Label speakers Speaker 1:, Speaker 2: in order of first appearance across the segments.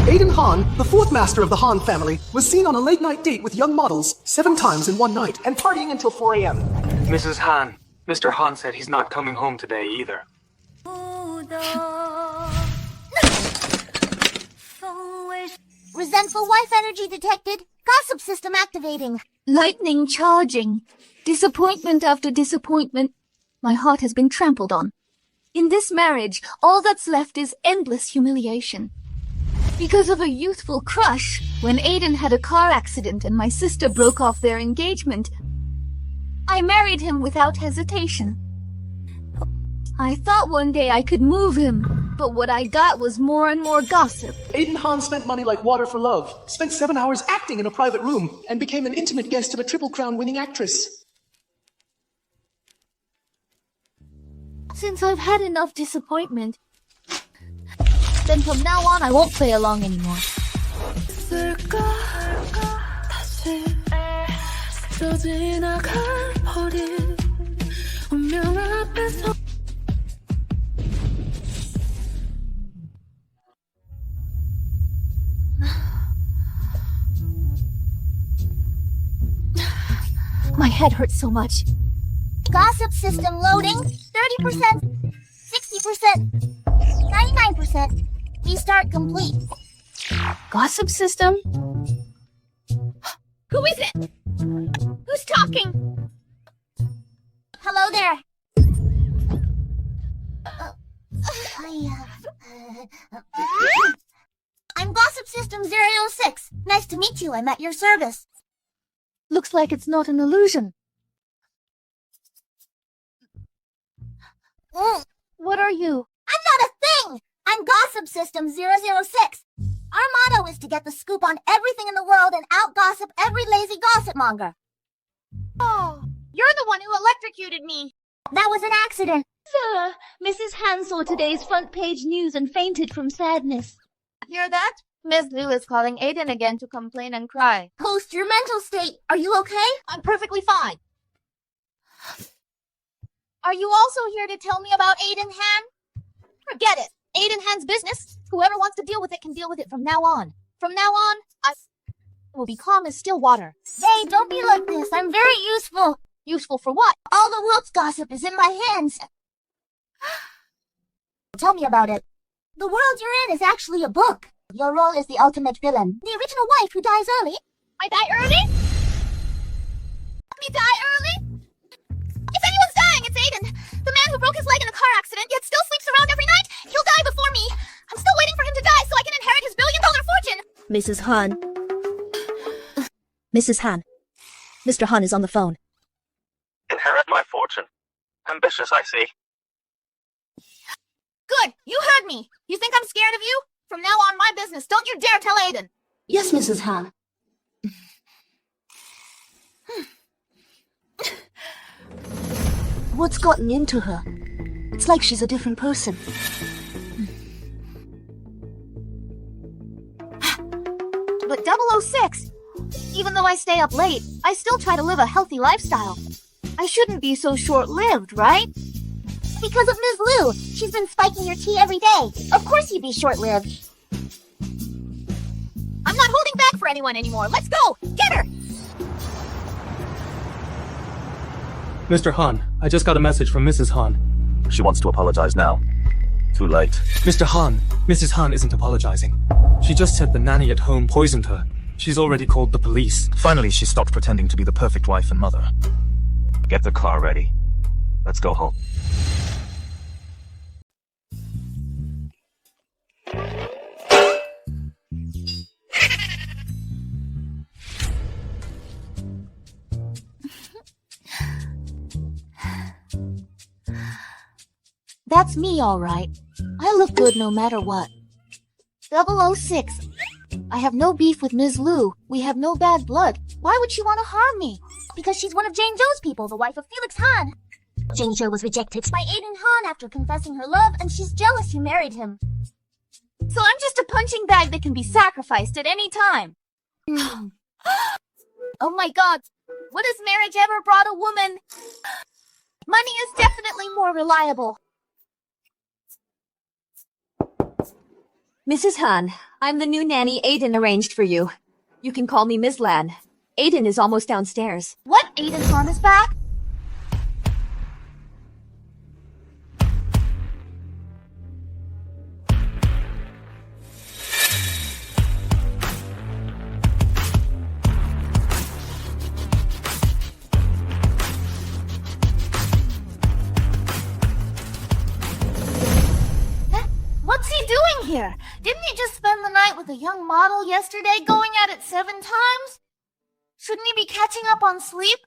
Speaker 1: Aiden Han, the fourth master of the Han family, was seen on a late-night date with young models 7 times in one night and partying until 4 a.m.
Speaker 2: Mrs. Han, Mr. Han said he's not coming home today either.
Speaker 3: Resentful wife energy detected. Gossip system activating.
Speaker 4: Lightning charging. Disappointment after disappointment. My heart has been trampled on. In this marriage, all that's left is endless humiliation. Because of a youthful crush, when Aiden had a car accident and my sister broke off their engagement, I married him without hesitation. I thought one day I could move him, but what I got was more and more gossip.
Speaker 1: Aiden Han spent money like water for love, spent 7 hours acting in a private room, and became an intimate guest of a Triple Crown winning actress.
Speaker 4: Since I've had enough disappointment, then from now on I won't play along anymore. My head hurts so much.
Speaker 3: Gossip system loading. 30%, 60%, 99%. Restart complete.
Speaker 4: Gossip system? Who is it? Who's talking?
Speaker 3: Hello there. I'm Gossip System 006. Nice to meet you. I'm at your service.
Speaker 4: Looks like it's not an illusion. What are you?
Speaker 3: I'm not a thing! I'm Gossip System 006. Our motto is to get the scoop on everything in the world and out-gossip every lazy gossip monger.
Speaker 4: Oh, you're the one who electrocuted me.
Speaker 3: That was an accident.
Speaker 4: Sir, Mrs. Han saw today's front page news and fainted from sadness. Hear that? Miss Liu is calling Aiden again to complain and cry.
Speaker 3: Post your mental state. Are you okay?
Speaker 4: I'm perfectly fine. Are you also here to tell me about Aiden Han? Forget it. Aiden Han's business. Whoever wants to deal with it can deal with it from now on. From now on, I will be calm as still water.
Speaker 3: Hey, don't be like this. I'm very useful.
Speaker 4: Useful for what?
Speaker 3: All the world's gossip is in my hands. Tell me about it. The world you're in is actually a book. Your role is the ultimate villain. The original wife who dies early.
Speaker 4: I die early? Let me die early? If anyone's dying, it's Aiden. The man who broke his leg in a car accident, yet still sleeps around every night. He'll die before me. I'm still waiting for him to die so I can inherit his billion-dollar fortune.
Speaker 5: Mrs. Han. Mrs. Han. Mr. Han is on the phone.
Speaker 2: Inherit my fortune. Ambitious, I see.
Speaker 4: Good. You heard me. You think I'm scared of you? From now on, my business. Don't you dare tell Aiden.
Speaker 5: Yes, Mrs. Han. What's gotten into her? It's like she's a different person.
Speaker 4: But 006, even though I stay up late, I still try to live a healthy lifestyle. I shouldn't be so short-lived, right?
Speaker 3: Because of Ms. Liu. She's been spiking your tea every day. Of course you'd be short-lived.
Speaker 4: I'm not holding back for anyone anymore. Let's go! Get her!
Speaker 2: Mr. Han, I just got a message from Mrs. Han.
Speaker 6: She wants to apologize now. Too late.
Speaker 2: Mr. Han, Mrs. Han isn't apologizing. She just said the nanny at home poisoned her. She's already called the police.
Speaker 6: Finally, she stopped pretending to be the perfect wife and mother. Get the car ready. Let's go home.
Speaker 4: That's me, all right. I look good no matter what. 006. I have no beef with Ms. Liu. We have no bad blood. Why would she want to harm me?
Speaker 3: Because she's one of Jane Zhou's people, the wife of Felix Han. Jane Zhou was rejected by Aiden Han after confessing her love, and she's jealous you married him.
Speaker 4: So I'm just a punching bag that can be sacrificed at any time. Oh my god. What has marriage ever brought a woman? Money is definitely more reliable.
Speaker 7: Mrs. Han, I'm the new nanny Aiden arranged for you. You can call me Ms. Lan. Aiden is almost downstairs.
Speaker 3: What? Aiden Han is back? What's he doing here? Didn't he just spend the night with a young model yesterday, going at it 7 times? Shouldn't he be catching up on sleep?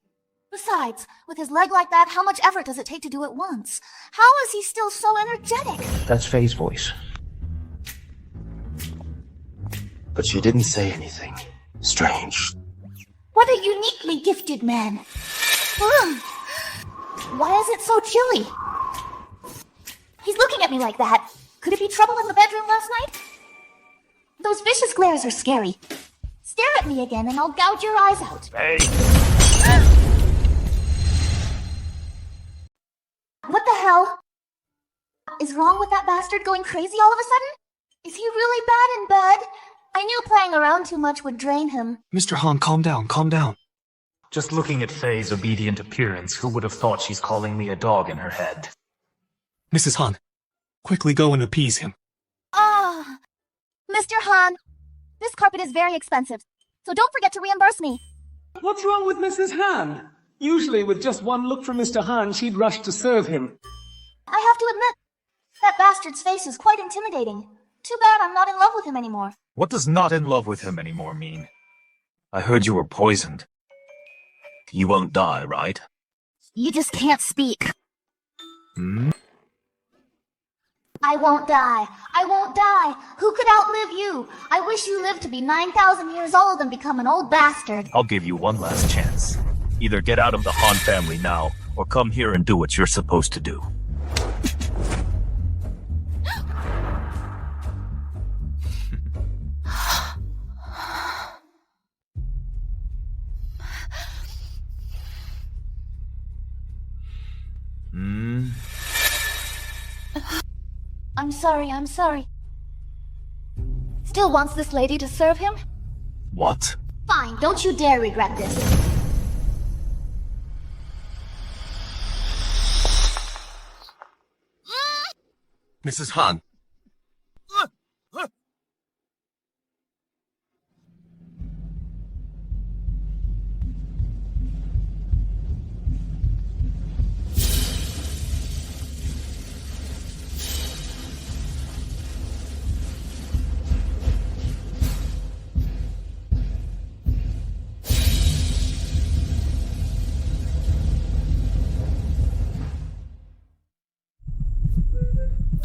Speaker 3: Besides, with his leg like that, how much effort does it take to do it once? How is he still so energetic?
Speaker 6: That's Faye's voice.
Speaker 1: But she didn't say anything. Strange.
Speaker 3: What a uniquely gifted man. Why is it so chilly? He's looking at me like that. Could it be trouble in the bedroom last night? Those vicious glares are scary. Stare at me again and I'll gouge your eyes out.
Speaker 6: Faye!
Speaker 3: What the hell? Is wrong with that bastard going crazy all of a sudden? Is he really bad in bed? I knew playing around too much would drain him.
Speaker 2: Mr. Han, calm down, calm down.
Speaker 6: Just looking at Faye's obedient appearance, who would have thought she's calling me a dog in her head?
Speaker 2: Mrs. Han, quickly go and appease him.
Speaker 3: Ah, Mr. Han, this carpet is very expensive, so don't forget to reimburse me.
Speaker 1: What's wrong with Mrs. Han? Usually with just one look from Mr. Han, she'd rush to serve him.
Speaker 3: I have to admit, that bastard's face is quite intimidating. Too bad I'm not in love with him anymore.
Speaker 6: What does not in love with him anymore mean? I heard you were poisoned. You won't die, right?
Speaker 3: You just can't speak.
Speaker 6: Hmm?
Speaker 3: I won't die. I won't die. Who could outlive you? I wish you lived to be 9,000 years old and become an old bastard.
Speaker 6: I'll give you one last chance. Either get out of the Han family now, or come here and do what you're supposed to do.
Speaker 3: I'm sorry. Still wants this lady to serve him?
Speaker 6: What?
Speaker 3: Fine, don't you dare regret this.
Speaker 2: Mrs. Han.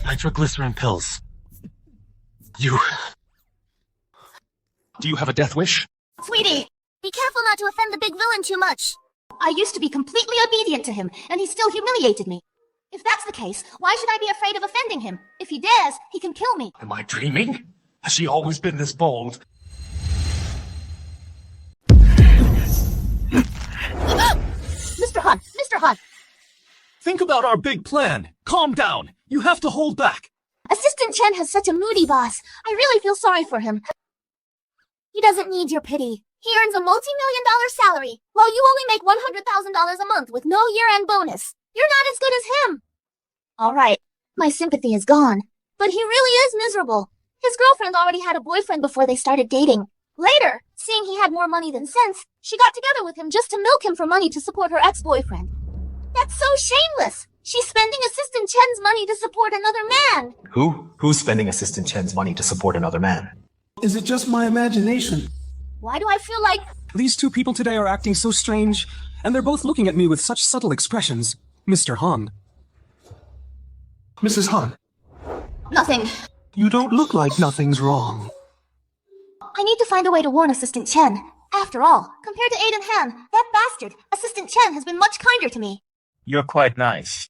Speaker 2: Nitroglycerin pills. Do you have a death wish?
Speaker 3: Sweetie, be careful not to offend the big villain too much. I used to be completely obedient to him, and he still humiliated me. If that's the case, why should I be afraid of offending him? If he dares, he can kill me.
Speaker 2: Am I dreaming? Has she always been this bold?
Speaker 3: Mr. Han! Mr. Han!
Speaker 2: Think about our big plan. Calm down. You have to hold back.
Speaker 3: Assistant Chen has such a moody boss. I really feel sorry for him. He doesn't need your pity. He earns a multi-million-dollar salary, while you only make $100,000 a month with no year-end bonus. You're not as good as him. All right, my sympathy is gone. But he really is miserable. His girlfriend already had a boyfriend before they started dating. Later, seeing he had more money than sense, she got together with him just to milk him for money to support her ex-boyfriend. That's so shameless. She's spending Assistant Chen's money to support another man.
Speaker 8: Who's spending Assistant Chen's money to support another man?
Speaker 1: Is it just my imagination?
Speaker 3: Why do I feel like...
Speaker 2: These two people today are acting so strange, and they're both looking at me with such subtle expressions. Mr. Han.
Speaker 1: Mrs. Han,
Speaker 3: Nothing.
Speaker 1: you don't look like nothing's wrong.
Speaker 3: I need to find a way to warn Assistant Chen. After all, compared to Aiden Han, that bastard, Assistant Chen has been much kinder to me.
Speaker 6: You're quite nice.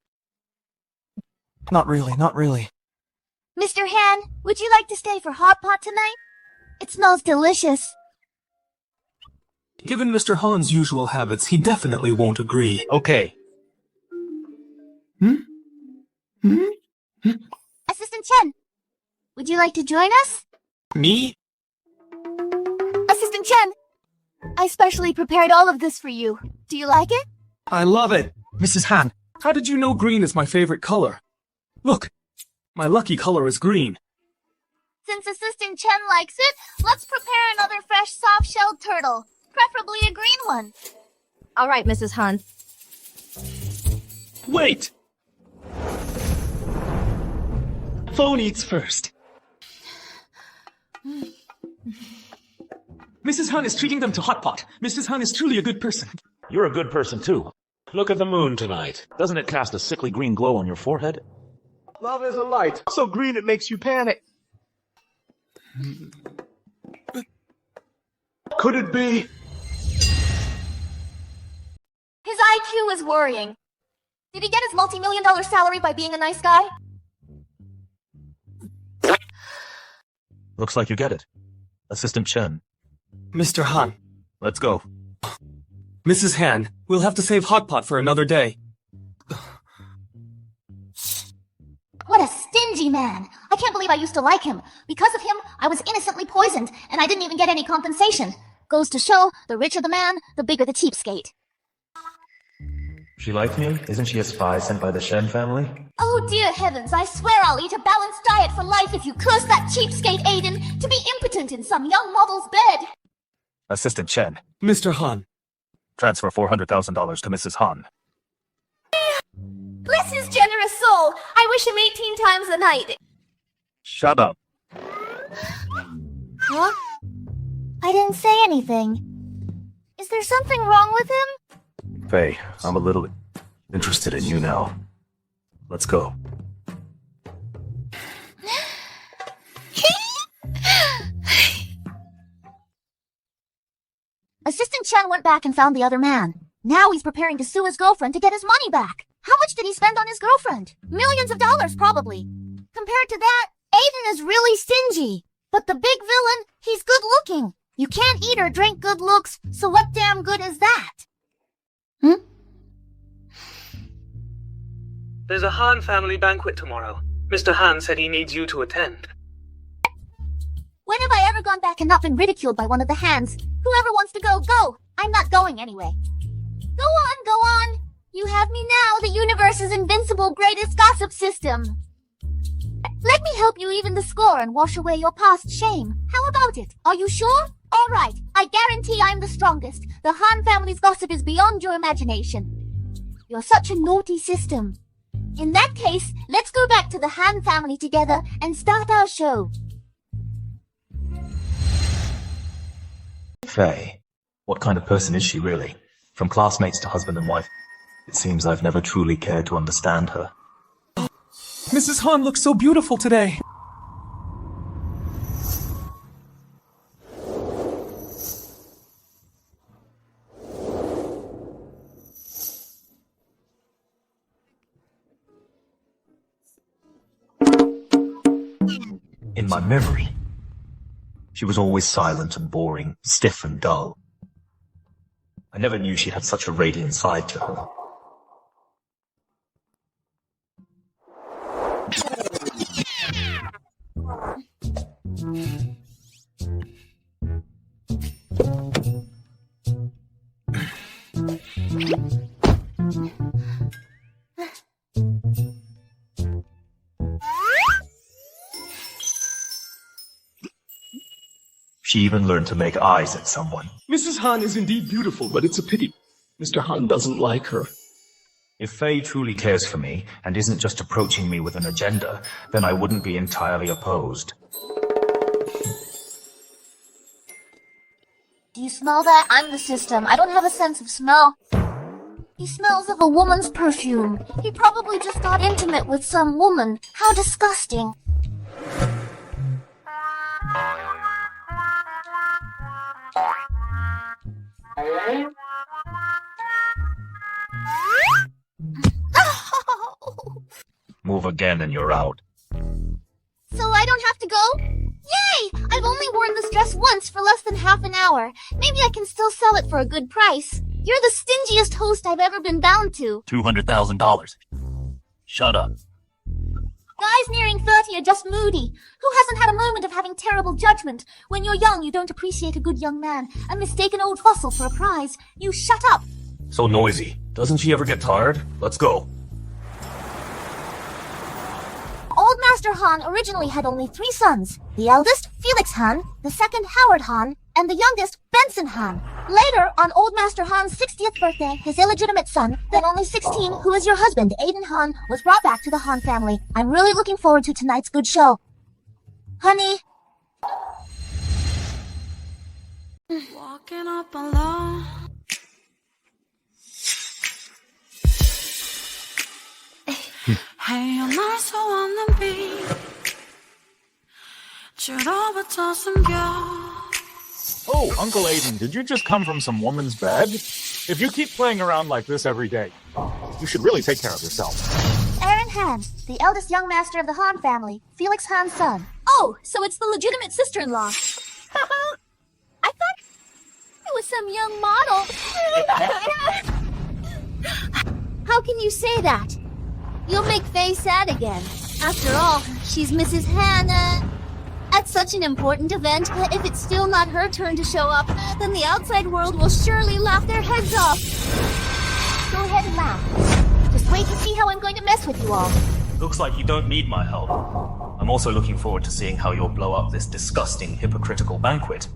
Speaker 1: Not really.
Speaker 3: Mr. Han, would you like to stay for hot pot tonight? It smells delicious.
Speaker 2: Given Mr. Han's usual habits, he definitely won't agree.
Speaker 6: Okay.
Speaker 3: Assistant Chen, Would you like to join us?
Speaker 2: Me?
Speaker 3: Assistant Chen, I specially prepared all of this for you. Do you like it?
Speaker 2: I love it.
Speaker 8: Mrs. Han,
Speaker 2: How did you know green is my favorite color? Look, my lucky color is green.
Speaker 3: Since Assistant Chen likes it, let's prepare another fresh soft-shelled turtle. Preferably a green one.
Speaker 7: All right, Mrs. Han.
Speaker 2: Wait!
Speaker 1: Phone eats first.
Speaker 2: Mrs. Han is treating them to hot pot. Mrs. Han is truly a good person.
Speaker 9: You're a good person, too. Look at the moon tonight. Doesn't it cast a sickly green glow on your forehead?
Speaker 1: Love is a light, so green it makes you panic. Could it be?
Speaker 3: His IQ is worrying. Did he get his multi-million-dollar salary by being a nice guy?
Speaker 6: Looks like you get it. Assistant Chen,
Speaker 2: Mr. Han.
Speaker 6: let's go.
Speaker 2: Mrs. Han, we'll have to save hot pot for another day.
Speaker 3: What a stingy man! I can't believe I used to like him. Because of him, I was innocently poisoned, and I didn't even get any compensation. Goes to show, the richer the man, the bigger the cheapskate.
Speaker 8: she like me? Isn't she a spy sent by the Shen family?
Speaker 3: Oh dear heavens, I swear I'll eat a balanced diet for life if you curse that cheapskate Aiden to be impotent in some young model's bed.
Speaker 6: Assistant Chen,
Speaker 2: Mr. Han.
Speaker 6: transfer $400,000 to Mrs. Han.
Speaker 3: Bless his generous soul. I wish him 18 times a night.
Speaker 6: Shut up.
Speaker 3: Huh? I didn't say anything. Is there something wrong with him?
Speaker 6: Faye, I'm a little interested in you now. Let's go.
Speaker 3: Assistant Chen went back and found the other man. Now he's preparing to sue his girlfriend to get his money back. How much did he spend on his girlfriend? Millions of dollars, probably. Compared to that, Aiden is really stingy. But the big villain, he's good looking. You can't eat or drink good looks, so what damn good is that?
Speaker 2: There's a Han family banquet tomorrow. Mr. Han said he needs you to attend.
Speaker 3: When have I ever gone back and not been ridiculed by one of the hands? Whoever wants to go, go. I'm not going anyway. Go on, go on. You have me now, the universe's invincible greatest gossip system. Let me help you even the score and wash away your past shame. How about it? Are you sure? All right. I guarantee I'm the strongest. The Han family's gossip is beyond your imagination. You're such a naughty system. In that case, let's go back to the Han family together and start our show.
Speaker 8: Faye, what kind of person is she really? From classmates to husband and wife, it seems I've never truly cared to understand her.
Speaker 2: Mrs. Han looks so beautiful today.
Speaker 8: In my memory, she was always silent and boring, stiff and dull. I never knew she had such a radiant side to her. She even learned to make eyes at someone.
Speaker 1: Mrs. Han is indeed beautiful, but it's a pity Mr. Han doesn't like her.
Speaker 8: If Faye truly cares for me and isn't just approaching me with an agenda, then I wouldn't be entirely opposed.
Speaker 3: Do you smell that? I'm the system. I don't have a sense of smell. He smells of a woman's perfume. He probably just got intimate with some woman. How disgusting.
Speaker 8: Move again and you're out.
Speaker 3: So I don't have to go? Yay! I've only worn this dress once for less than half an hour. Maybe I can still sell it for a good price. You're the stingiest host I've ever been bound to.
Speaker 6: $200,000. Shut up.
Speaker 4: Guys nearing 30 are just moody. Who hasn't had a moment of having terrible judgment? When you're young, you don't appreciate a good young man and mistake an old fossil for a prize. You shut up.
Speaker 6: So noisy. Doesn't she ever get tired? Let's go.
Speaker 3: Old Master Han originally had only 3 sons. The eldest, Felix Han, the second, Howard Han, and the youngest, Benson Han. Later, on Old Master Han's 60th birthday, his illegitimate son, then only 16, who is your husband, Aiden Han, was brought back to the Han family. I'm really looking forward to tonight's good show. Honey.
Speaker 10: Walking up alone. Hey, I'm also on the beat. 줄어붙어 숨겨.
Speaker 9: Oh, Uncle Aiden, did you just come from some woman's bed? If you keep playing around like this every day, you should really take care of yourself.
Speaker 3: Aaron Han, the eldest young master of the Han family, Felix Han's son.
Speaker 4: Oh, so it's the legitimate sister-in-law.
Speaker 3: I thought it was some young model. How can you say that? You'll make Faye sad again. After all, she's Mrs. Hannah. At such an important event, if it's still not her turn to show up, then the outside world will surely laugh their heads off. Go ahead and laugh. Just wait to see how I'm going to mess with you all.
Speaker 6: Looks like you don't need my help. I'm also looking forward to seeing how you'll blow up this disgusting, hypocritical banquet.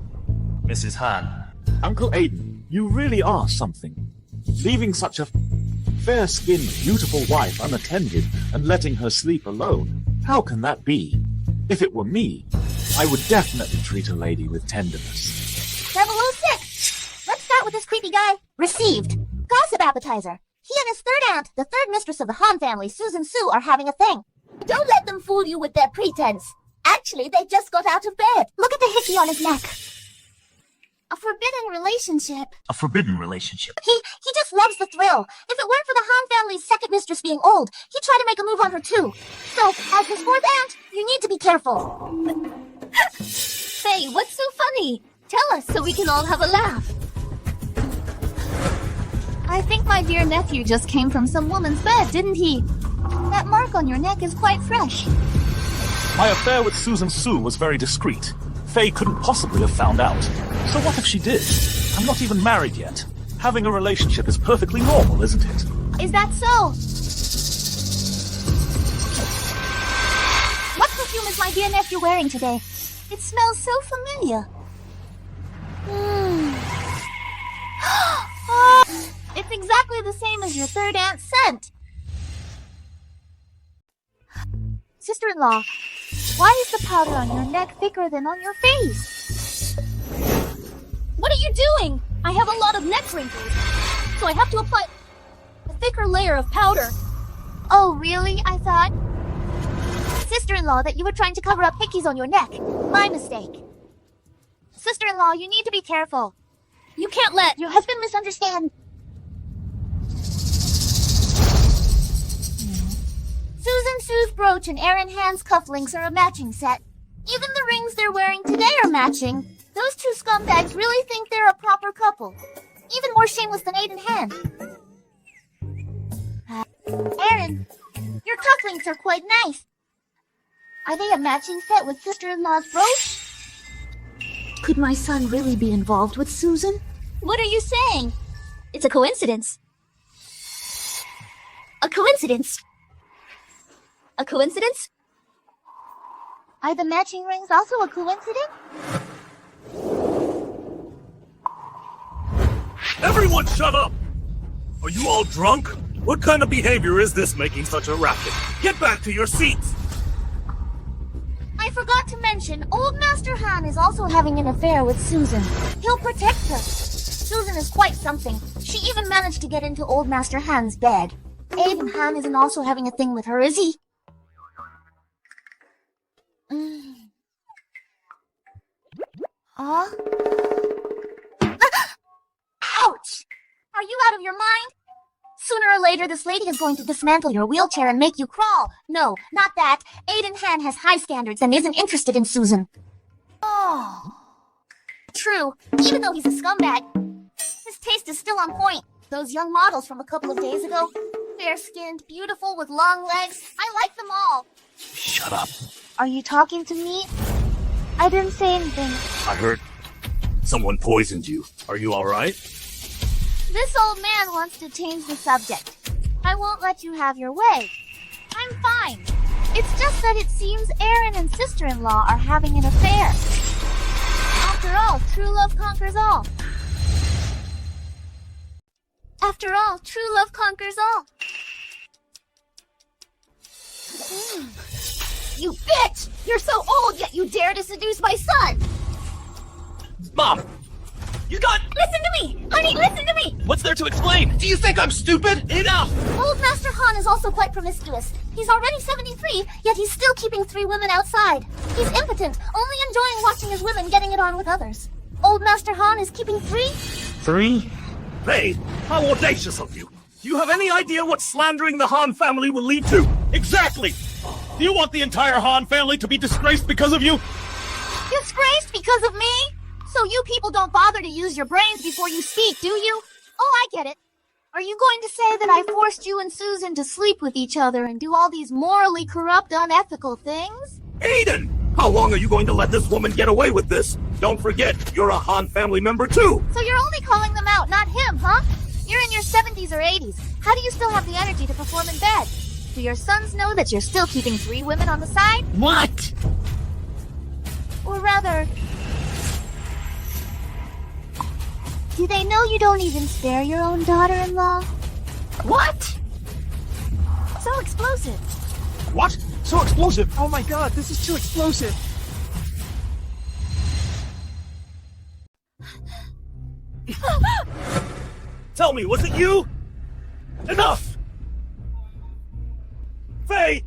Speaker 6: Mrs. Han.
Speaker 9: Uncle Aiden, you really are something. Leaving such a fair-skinned, beautiful wife unattended and letting her sleep alone. How can that be? If it were me, I would definitely treat a lady with tenderness.
Speaker 3: 006! Let's start with this creepy guy. Received. Gossip appetizer. He and his third aunt, the third mistress of the Han family, Susan Sue, are having a thing. Don't let them fool you with their pretense. Actually, they just got out of bed. Look at the hickey on his neck. A forbidden relationship.
Speaker 6: A forbidden relationship.
Speaker 3: He just loves the thrill. If it weren't for the Han family's second mistress being old, he'd try to make a move on her too. So, as his fourth aunt, you need to be careful.
Speaker 4: Faye, what's so funny?
Speaker 3: Tell us so we can all have a laugh.
Speaker 4: I think my dear nephew just came from some woman's bed, didn't he? That mark on your neck is quite fresh.
Speaker 9: My affair with Susan Sue was very discreet. Faye couldn't possibly have found out. So what if she did? I'm not even married yet. Having a relationship is perfectly normal, isn't it?
Speaker 3: Is that so?
Speaker 4: What perfume is my dear nephew wearing today? It smells so familiar.
Speaker 3: It's exactly the same as your third aunt's scent. Sister-in-law, why is the powder on your neck thicker than on your face?
Speaker 4: What are you doing? I have a lot of neck wrinkles, so I have to apply a thicker layer of powder.
Speaker 3: Oh, really? I thought, sister-in-law, that you were trying to cover up hickeys on your neck. My mistake. Sister-in-law, you need to be careful.
Speaker 4: You can't let
Speaker 3: Your husband misunderstand. Susan Sue's brooch and Aaron Han's cufflinks are a matching set. Even the rings they're wearing today are matching. Those two scumbags really think they're a proper couple. Even more shameless than Aiden Han. Aaron, your cufflinks are quite nice. Are they a matching set with sister-in-law's brooch? Could my son really be involved with Susan?
Speaker 4: What are you saying? It's a coincidence.
Speaker 3: A coincidence.
Speaker 4: A coincidence?
Speaker 3: Are the matching rings also a coincidence?
Speaker 11: Everyone shut up! Are you all drunk? What kind of behavior is this making such a racket? Get back to your seats!
Speaker 3: I forgot to mention, old Master Han is also having an affair with Susan. He'll protect her. Susan is quite something. She even managed to get into old Master Han's bed. Aiden Han isn't also having a thing with her, is he? Ouch! Are you out of your mind? Sooner or later, this lady is going to dismantle your wheelchair and make you crawl. No, not that. Aiden Han has high standards and isn't interested in Susan. Oh. True, even though he's a scumbag, his taste is still on point. Those young models from a couple of days ago, fair-skinned, beautiful, with long legs, I like them all.
Speaker 11: Shut up.
Speaker 3: Are you talking to me? I didn't say anything.
Speaker 11: I heard someone poisoned you. Are you alright?
Speaker 3: This old man wants to change the subject. I won't let you have your way. I'm fine. It's just that it seems Aaron and sister-in-law are having an affair. After all, true love conquers all. After all, true love conquers all.
Speaker 7: You bitch! You're so old, yet you dare to seduce my son!
Speaker 11: Mom! You got...
Speaker 3: Listen to me! Honey, listen to me!
Speaker 11: What's there to explain? Do you think I'm stupid? Enough!
Speaker 3: Old Master Han is also quite promiscuous. He's already 73, yet he's still keeping 3 women outside. He's impotent, only enjoying watching his women getting it on with others. Old Master Han is keeping 3?
Speaker 11: 3? Hey, how audacious of you! Do you have any idea what slandering the Han family will lead to? Exactly! Do you want the entire Han family to be disgraced because of you?
Speaker 3: Disgraced because of me? So you people don't bother to use your brains before you speak, do you? Oh, I get it. Are you going to say that I forced you and Susan to sleep with each other and do all these morally corrupt, unethical things?
Speaker 11: Aiden! How long are you going to let this woman get away with this? Don't forget, you're a Han family member too!
Speaker 3: So you're only calling them out, not him, huh? You're in your 70s or 80s. How do you still have the energy to perform in bed? Do your sons know that you're still keeping 3 women on the side?
Speaker 11: What?
Speaker 3: Or rather... do they know you don't even spare your own daughter-in-law?
Speaker 7: What?
Speaker 3: So explosive.
Speaker 11: What? So explosive!
Speaker 1: Oh my god, this is too explosive.
Speaker 11: Tell me, was it you? Enough! Faye!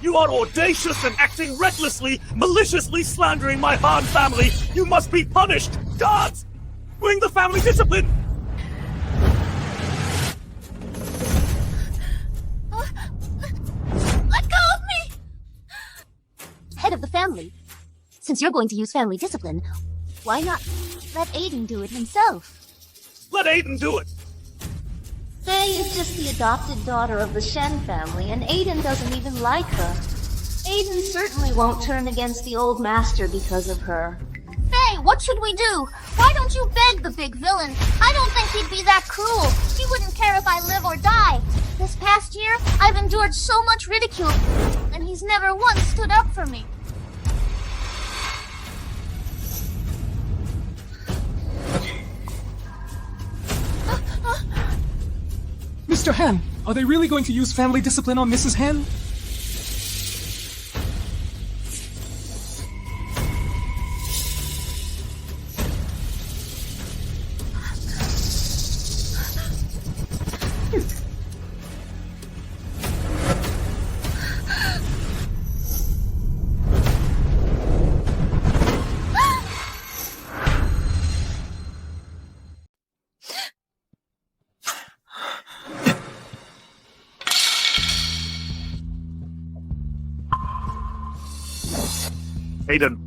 Speaker 11: You are audacious and acting recklessly, maliciously slandering my Han family! You must be punished! Guards! Bring the family discipline!
Speaker 3: Let go of me! Head of the family, since you're going to use family discipline, why not let Aiden do it himself?
Speaker 11: Let Aiden do it!
Speaker 5: Faye is just the adopted daughter of the Shen family, and Aiden doesn't even like her. Aiden certainly won't turn against the old master because of her.
Speaker 3: Faye, what should we do? Why don't you beg the big villain? I don't think he'd be that cruel. He wouldn't care if I live or die. This past year, I've endured so much ridicule, and he's never once stood up for me.
Speaker 1: Mr. Han, are they really going to use family discipline on Mrs. Han?
Speaker 11: Aiden,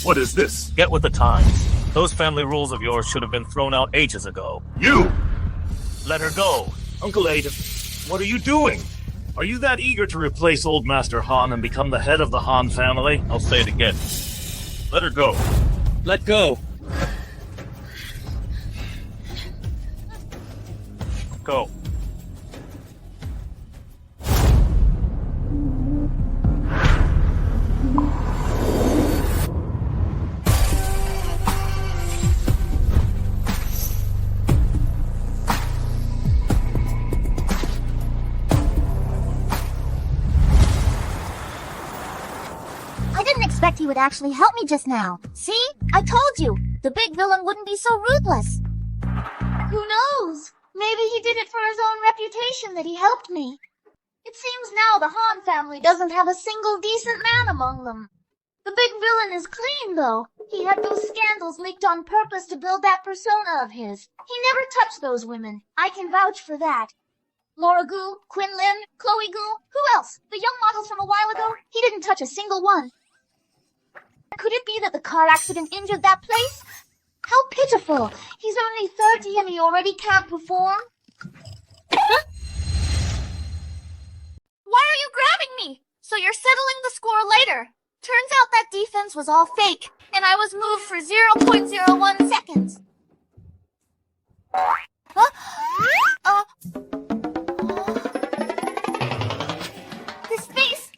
Speaker 11: what is this?
Speaker 6: Get with the times. Those family rules of yours should have been thrown out ages ago.
Speaker 11: You!
Speaker 6: Let her go.
Speaker 11: Uncle Aiden, what are you doing? Are you that eager to replace old Master Han and become the head of the Han family?
Speaker 6: I'll say it again. Let her go.
Speaker 2: Let go.
Speaker 6: Go.
Speaker 3: He would actually help me just now. See? I told you, the big villain wouldn't be so ruthless. Who knows? Maybe he did it for his own reputation that he helped me. It seems now the Han family doesn't have a single decent man among them. The big villain is clean, though. He had those scandals leaked on purpose to build that persona of his. He never touched those women. I can vouch for that. Laura Gu, Quinn Lin, Chloe Gu, who else? The young models from a while ago? He didn't touch a single one. Could it be that the car accident injured that place? How pitiful! He's only 30 and he already can't perform. Why are you grabbing me? So you're settling the score later. Turns out that defense was all fake, and I was moved for 0.01 seconds. Huh? This face.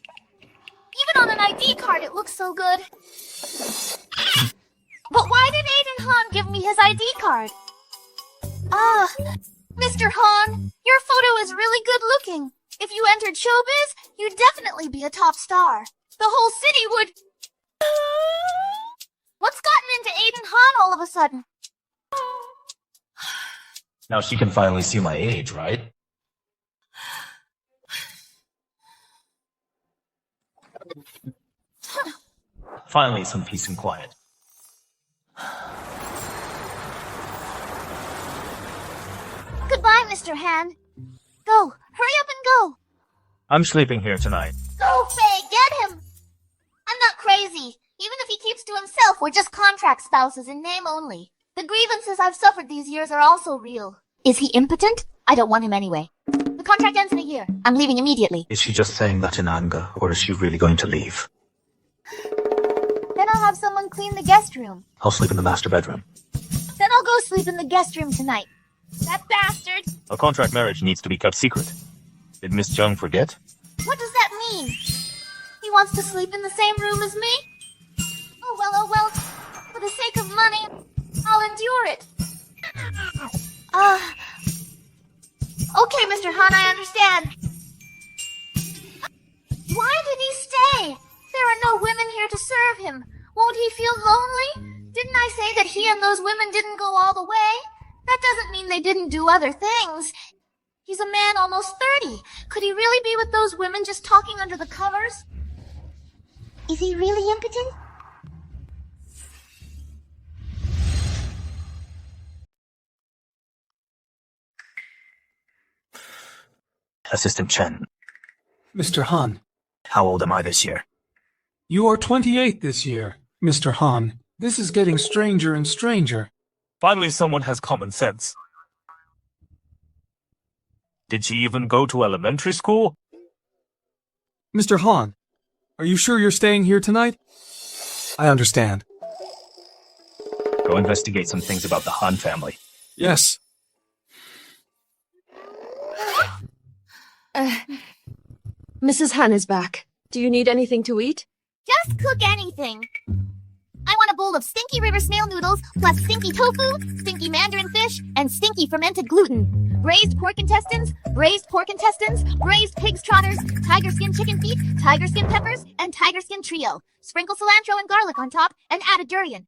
Speaker 3: Even on an ID card, it looks so good. But why did Aiden Han give me his ID card? Mr. Han, your photo is really good looking. If you entered Showbiz, you'd definitely be a top star. The whole city would... What's gotten into Aiden Han all of a sudden?
Speaker 8: Now she can finally see my age, right? Finally, some peace and quiet.
Speaker 3: Goodbye, Mr. Han. Go, hurry up and go.
Speaker 8: I'm sleeping here tonight.
Speaker 3: Go, Faye, get him. I'm not crazy. Even if he keeps to himself, we're just contract spouses in name only. The grievances I've suffered these years are also real. Is he impotent? I don't want him anyway. The contract ends in a year. I'm leaving immediately.
Speaker 8: Is she just saying that in anger, or is she really going to leave?
Speaker 3: Then I'll have someone clean the guest room.
Speaker 8: I'll sleep in the master bedroom.
Speaker 3: Then I'll go sleep in the guest room tonight. That bastard!
Speaker 6: A contract marriage needs to be kept secret. Did Miss Jung forget?
Speaker 3: What does that mean? He wants to sleep in the same room as me? Oh well. For the sake of money, I'll endure it. Okay, Mr. Han, I understand. Why did he stay? There are no women here to serve him. Won't he feel lonely? Didn't I say that he and those women didn't go all the way? That doesn't mean they didn't do other things. He's a man almost 30. Could he really be with those women just talking under the covers? Is he really impotent?
Speaker 8: Assistant Chen,
Speaker 2: Mr. Han,
Speaker 8: how old am I this year?
Speaker 2: you are 28 this year. Mr. Han, this is getting stranger and stranger.
Speaker 6: Finally, someone has common sense. Did she even go to elementary school?
Speaker 2: Mr. Han, are you sure you're staying here tonight? I understand.
Speaker 6: Go investigate some things about the Han family.
Speaker 2: Yes.
Speaker 7: Mrs. Han is back. Do you need anything to eat?
Speaker 3: Just cook anything. I want a bowl of stinky river snail noodles, plus stinky tofu, stinky mandarin fish, and stinky fermented gluten. Braised pork intestines, braised pig's trotters, tiger skin chicken feet, tiger skin peppers, and tiger skin trio. Sprinkle cilantro and garlic on top, and add a durian.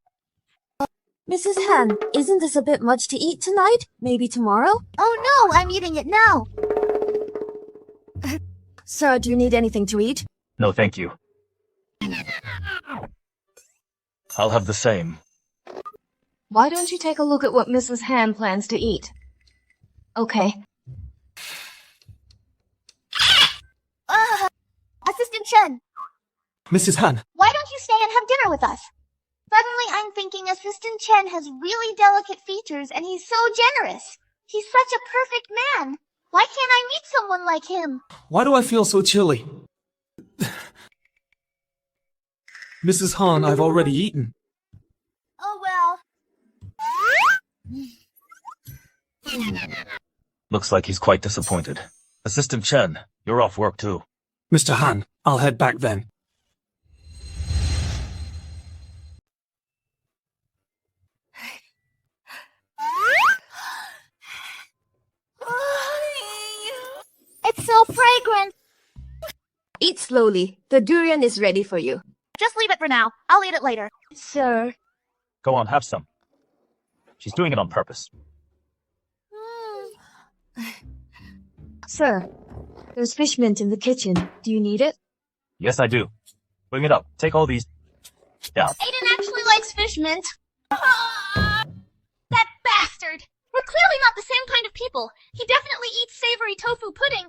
Speaker 7: Mrs. Han, isn't this a bit much to eat tonight? Maybe tomorrow?
Speaker 3: Oh no, I'm eating it now.
Speaker 7: Sir, do you need anything to eat?
Speaker 6: No, thank you. I'll have the same.
Speaker 5: Why don't you take a look at what Mrs. Han plans to eat? Okay.
Speaker 3: Assistant Chen,
Speaker 2: Mrs. Han,
Speaker 3: why don't you stay and have dinner with us? Suddenly I'm thinking Assistant Chen has really delicate features and he's so generous. He's such a perfect man. Why can't I meet someone like him?
Speaker 2: why do I feel so chilly? Mrs. Han, I've already eaten.
Speaker 3: Oh well.
Speaker 6: Looks like he's quite disappointed. Assistant Chen, you're off work too.
Speaker 2: Mr. Han, I'll head back then.
Speaker 3: It's so fragrant.
Speaker 7: Eat slowly. The durian is ready for you.
Speaker 3: Just leave it for now. I'll eat it later.
Speaker 7: Sir.
Speaker 6: Go on, have some. She's doing it on purpose.
Speaker 7: Sir, there's fish mint in the kitchen. Do you need it?
Speaker 6: Yes, I do. Bring it up. Take all these down.
Speaker 3: Aiden actually likes fish mint. That bastard! We're clearly not the same kind of people. He definitely eats savory tofu pudding.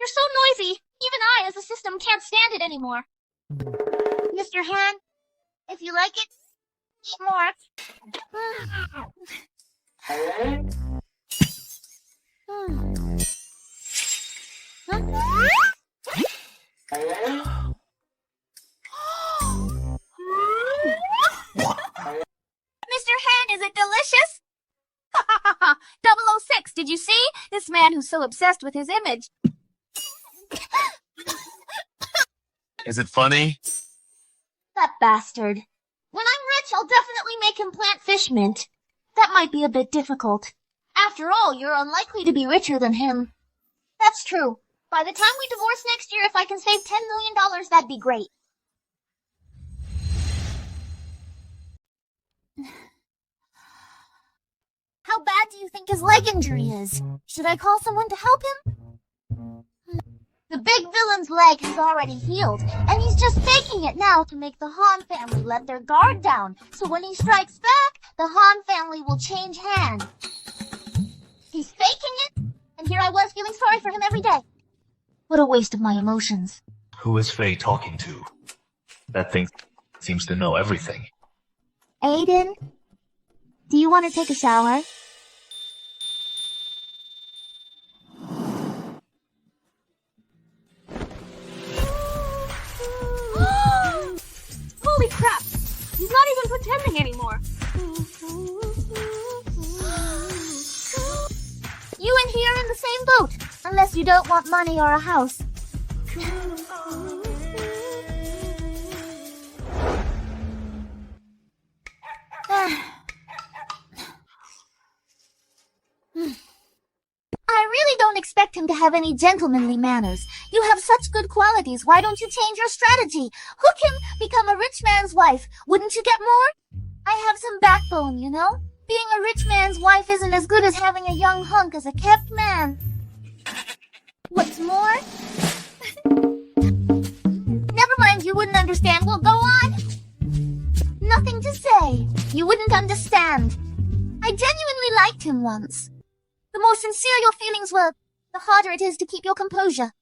Speaker 3: You're so noisy. Even I, as a system, can't stand it anymore. Mr. Han, if you like it, eat more.
Speaker 4: Mr. Hen, is it delicious? 006, did you see? This man who's so obsessed with his image.
Speaker 11: Is it funny?
Speaker 5: That bastard. When I'm rich, I'll definitely make him plant fish mint. That might be a bit difficult. After all, you're unlikely to be richer than him. That's true. By the time we divorce next year, if I can save $10 million, that'd be great.
Speaker 3: How bad do you think his leg injury is? Should I call someone to help him?
Speaker 5: The big villain's leg has already healed, and he's just faking it now to make the Han family let their guard down. So when he strikes back, the Han family will change hands. He's faking it, and here I was feeling sorry for him every day. What a waste of my emotions.
Speaker 8: Who is Faye talking to? That thing seems to know everything.
Speaker 5: Aiden, do you want to take a shower?
Speaker 4: Holy crap! He's not even pretending anymore.
Speaker 3: You and he are in the same boat, unless you don't want money or a house. I really don't expect him to have any gentlemanly manners. You have such good qualities. Why don't you change your strategy? Hook him, become a rich man's wife. Wouldn't you get more? I have some backbone, you know? Being a rich man's wife isn't as good as having a young hunk as a kept man. What's more? Never mind, you wouldn't understand. We'll go on. Nothing to say. You wouldn't understand. I genuinely liked him once. The more sincere your feelings were, the harder it is to keep your composure.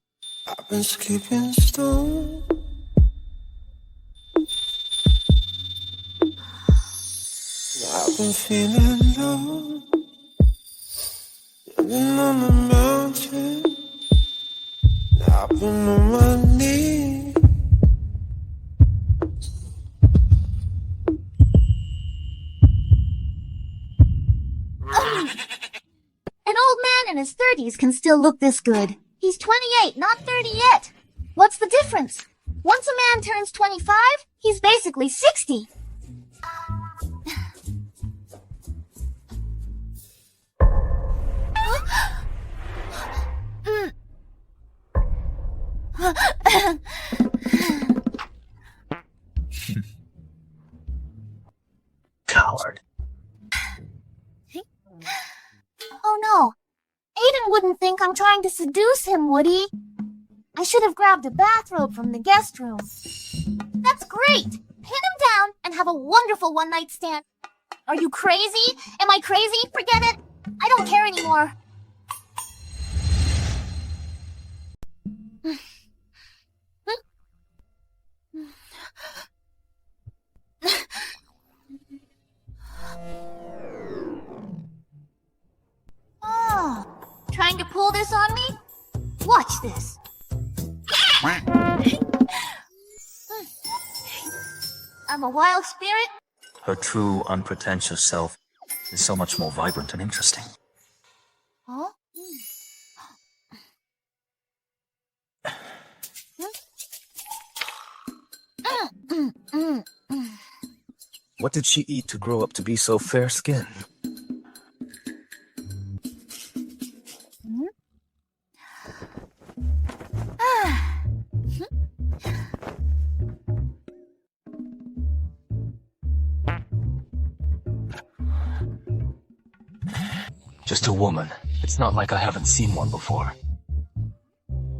Speaker 10: I've been skipping stone. I've been feeling low. Living on the mountain. I've been on my knees.
Speaker 3: An old man in his 30s can still look this good. He's 28, not 30 yet. What's the difference? Once a man turns 25, he's basically 60.
Speaker 8: Coward.
Speaker 3: Oh no. Aiden wouldn't think I'm trying to seduce him, would he? I should have grabbed a bathrobe from the guest room. That's great! Pin him down and have a wonderful one-night stand. Are you crazy? Am I crazy? Forget it. I don't care anymore. Oh, trying to pull this on me? Watch this. I'm a wild spirit.
Speaker 6: Her true, unpretentious self is so much more vibrant and interesting.
Speaker 3: Huh?
Speaker 2: What did she eat to grow up to be so fair-skinned?
Speaker 1: Just a woman. It's not like I haven't seen one before.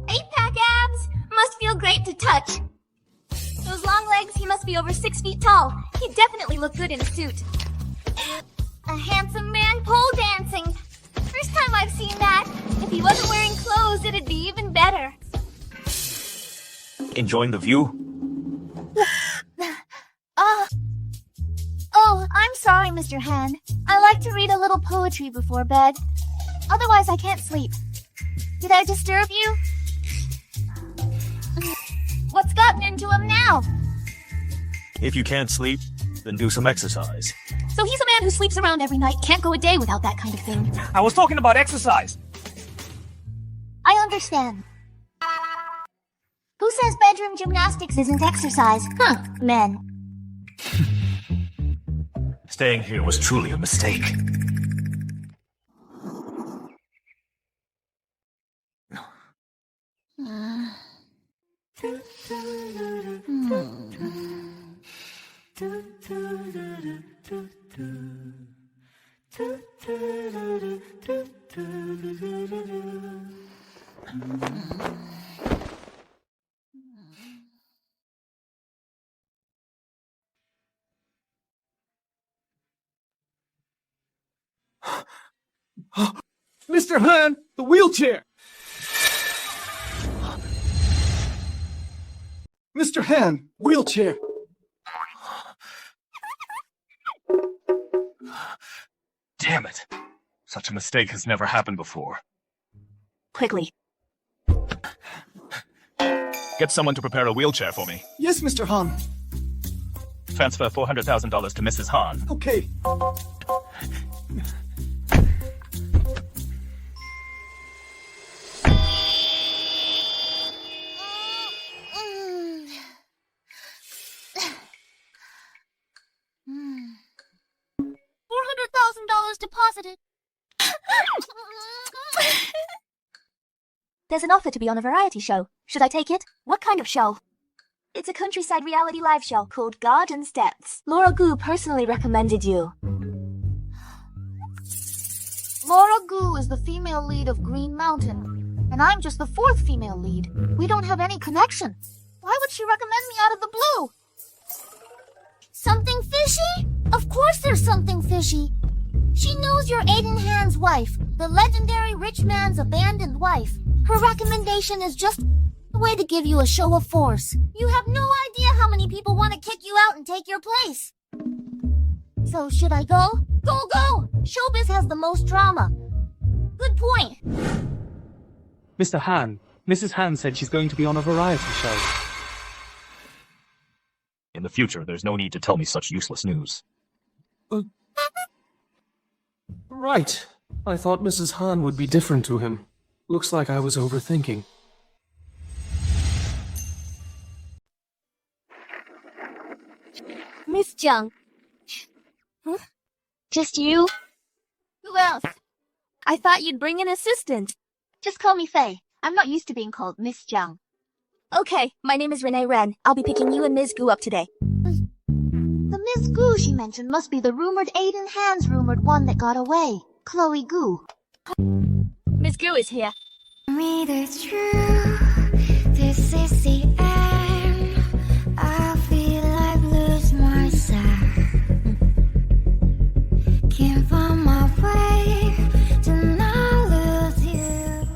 Speaker 4: 8-pack abs! Must feel great to touch. Those long legs, he must be over 6 feet tall. He'd definitely look good in a suit.
Speaker 3: A handsome man pole dancing. First time I've seen that. If he wasn't wearing clothes, it'd be even better.
Speaker 6: Enjoying the view?
Speaker 3: Oh, I'm sorry, Mr. Han. I like to read a little poetry before bed. Otherwise, I can't sleep. Did I disturb you? What's gotten into him now?
Speaker 6: If you can't sleep, then do some exercise.
Speaker 4: So he's a man who sleeps around every night, can't go a day without that kind of thing.
Speaker 2: I was talking about exercise.
Speaker 5: I understand. Who says bedroom gymnastics isn't exercise? Huh, men.
Speaker 6: Staying here was truly a mistake.
Speaker 1: Mr. Han, the wheelchair! Mr. Han, wheelchair!
Speaker 6: Damn it. Such a mistake has never happened before.
Speaker 7: Quickly.
Speaker 11: Get someone to prepare a wheelchair for me.
Speaker 1: Yes, Mr. Han.
Speaker 11: Transfer $400,000 to Mrs. Han.
Speaker 1: Okay.
Speaker 3: $400,000 deposited.
Speaker 4: There's an offer to be on a variety show. Should I take it? What kind of show? It's a countryside reality live show called Garden Steps. Laura Gu personally recommended you.
Speaker 3: Laura Gu is the female lead of Green Mountain, and I'm just the fourth female lead. We don't have any connection. Why would she recommend me out of the blue? Something fishy? Of course there's something fishy. She knows you're Aiden Han's wife, the legendary rich man's abandoned wife. Her recommendation is just a way to give you a show of force. You have no idea how many people want to kick you out and take your place. So should I go? Go! Showbiz has the most drama. Good point.
Speaker 2: Mr. Han, Mrs. Han said she's going to be on a variety show.
Speaker 8: In the future, there's no need to tell me such useless news.
Speaker 1: Right. I thought Mrs. Han would be different to him. Looks like I was overthinking.
Speaker 3: Miss Jung.
Speaker 4: Huh? Just you?
Speaker 3: Who else?
Speaker 4: I thought you'd bring an assistant.
Speaker 5: Just call me Faye. I'm not used to being called Miss Jung.
Speaker 4: Okay, my name is Renee Ren. I'll be picking you and Ms. Gu up today.
Speaker 5: The Miss Gu she mentioned must be the rumored Aiden Han's rumored one that got away. Chloe Gu.
Speaker 4: Ms. Gu is here.
Speaker 10: Me the truth, this is the end. I feel like lose myself. Can't find my way to not lose you.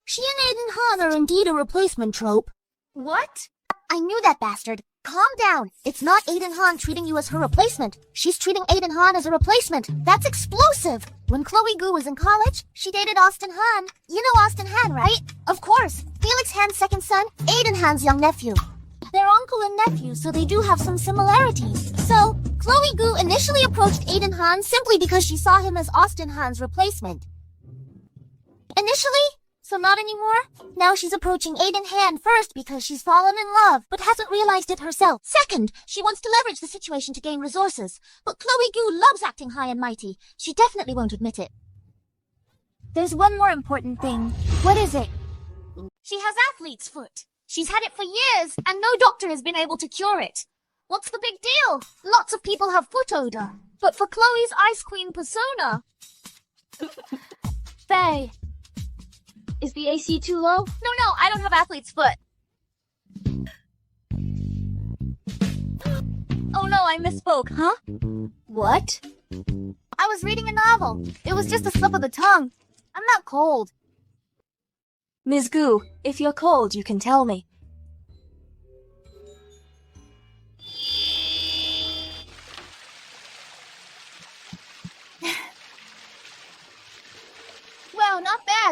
Speaker 3: She and Aiden Han are indeed a replacement trope.
Speaker 4: What?
Speaker 3: I knew that bastard. Calm down. It's not Aiden Han treating you as her replacement. She's treating Aiden Han as a replacement. That's explosive. When Chloe Gu was in college, she dated Austin Han. You know Austin Han, right? Of course. Felix Han's second son, Aiden Han's young nephew. They're uncle and nephew, so they do have some similarities. So, Chloe Gu initially approached Aiden Han simply because she saw him as Austin Han's replacement. Initially? So not anymore? Now she's approaching Aiden Han first because she's fallen in love, but hasn't realized it herself. Second, she wants to leverage the situation to gain resources. But Chloe Gu loves acting high and mighty. She definitely won't admit it. There's one more important thing. What is it? She has athlete's foot. She's had it for years, and no doctor has been able to cure it. What's the big deal? Lots of people have foot odor. But for Chloe's Ice Queen persona... Faye... Is the AC too low? No, I don't have athlete's foot. Oh no, I misspoke, huh? What? I was reading a novel. It was just a slip of the tongue. I'm not cold.
Speaker 7: Ms. Gu, if you're cold, you can tell me.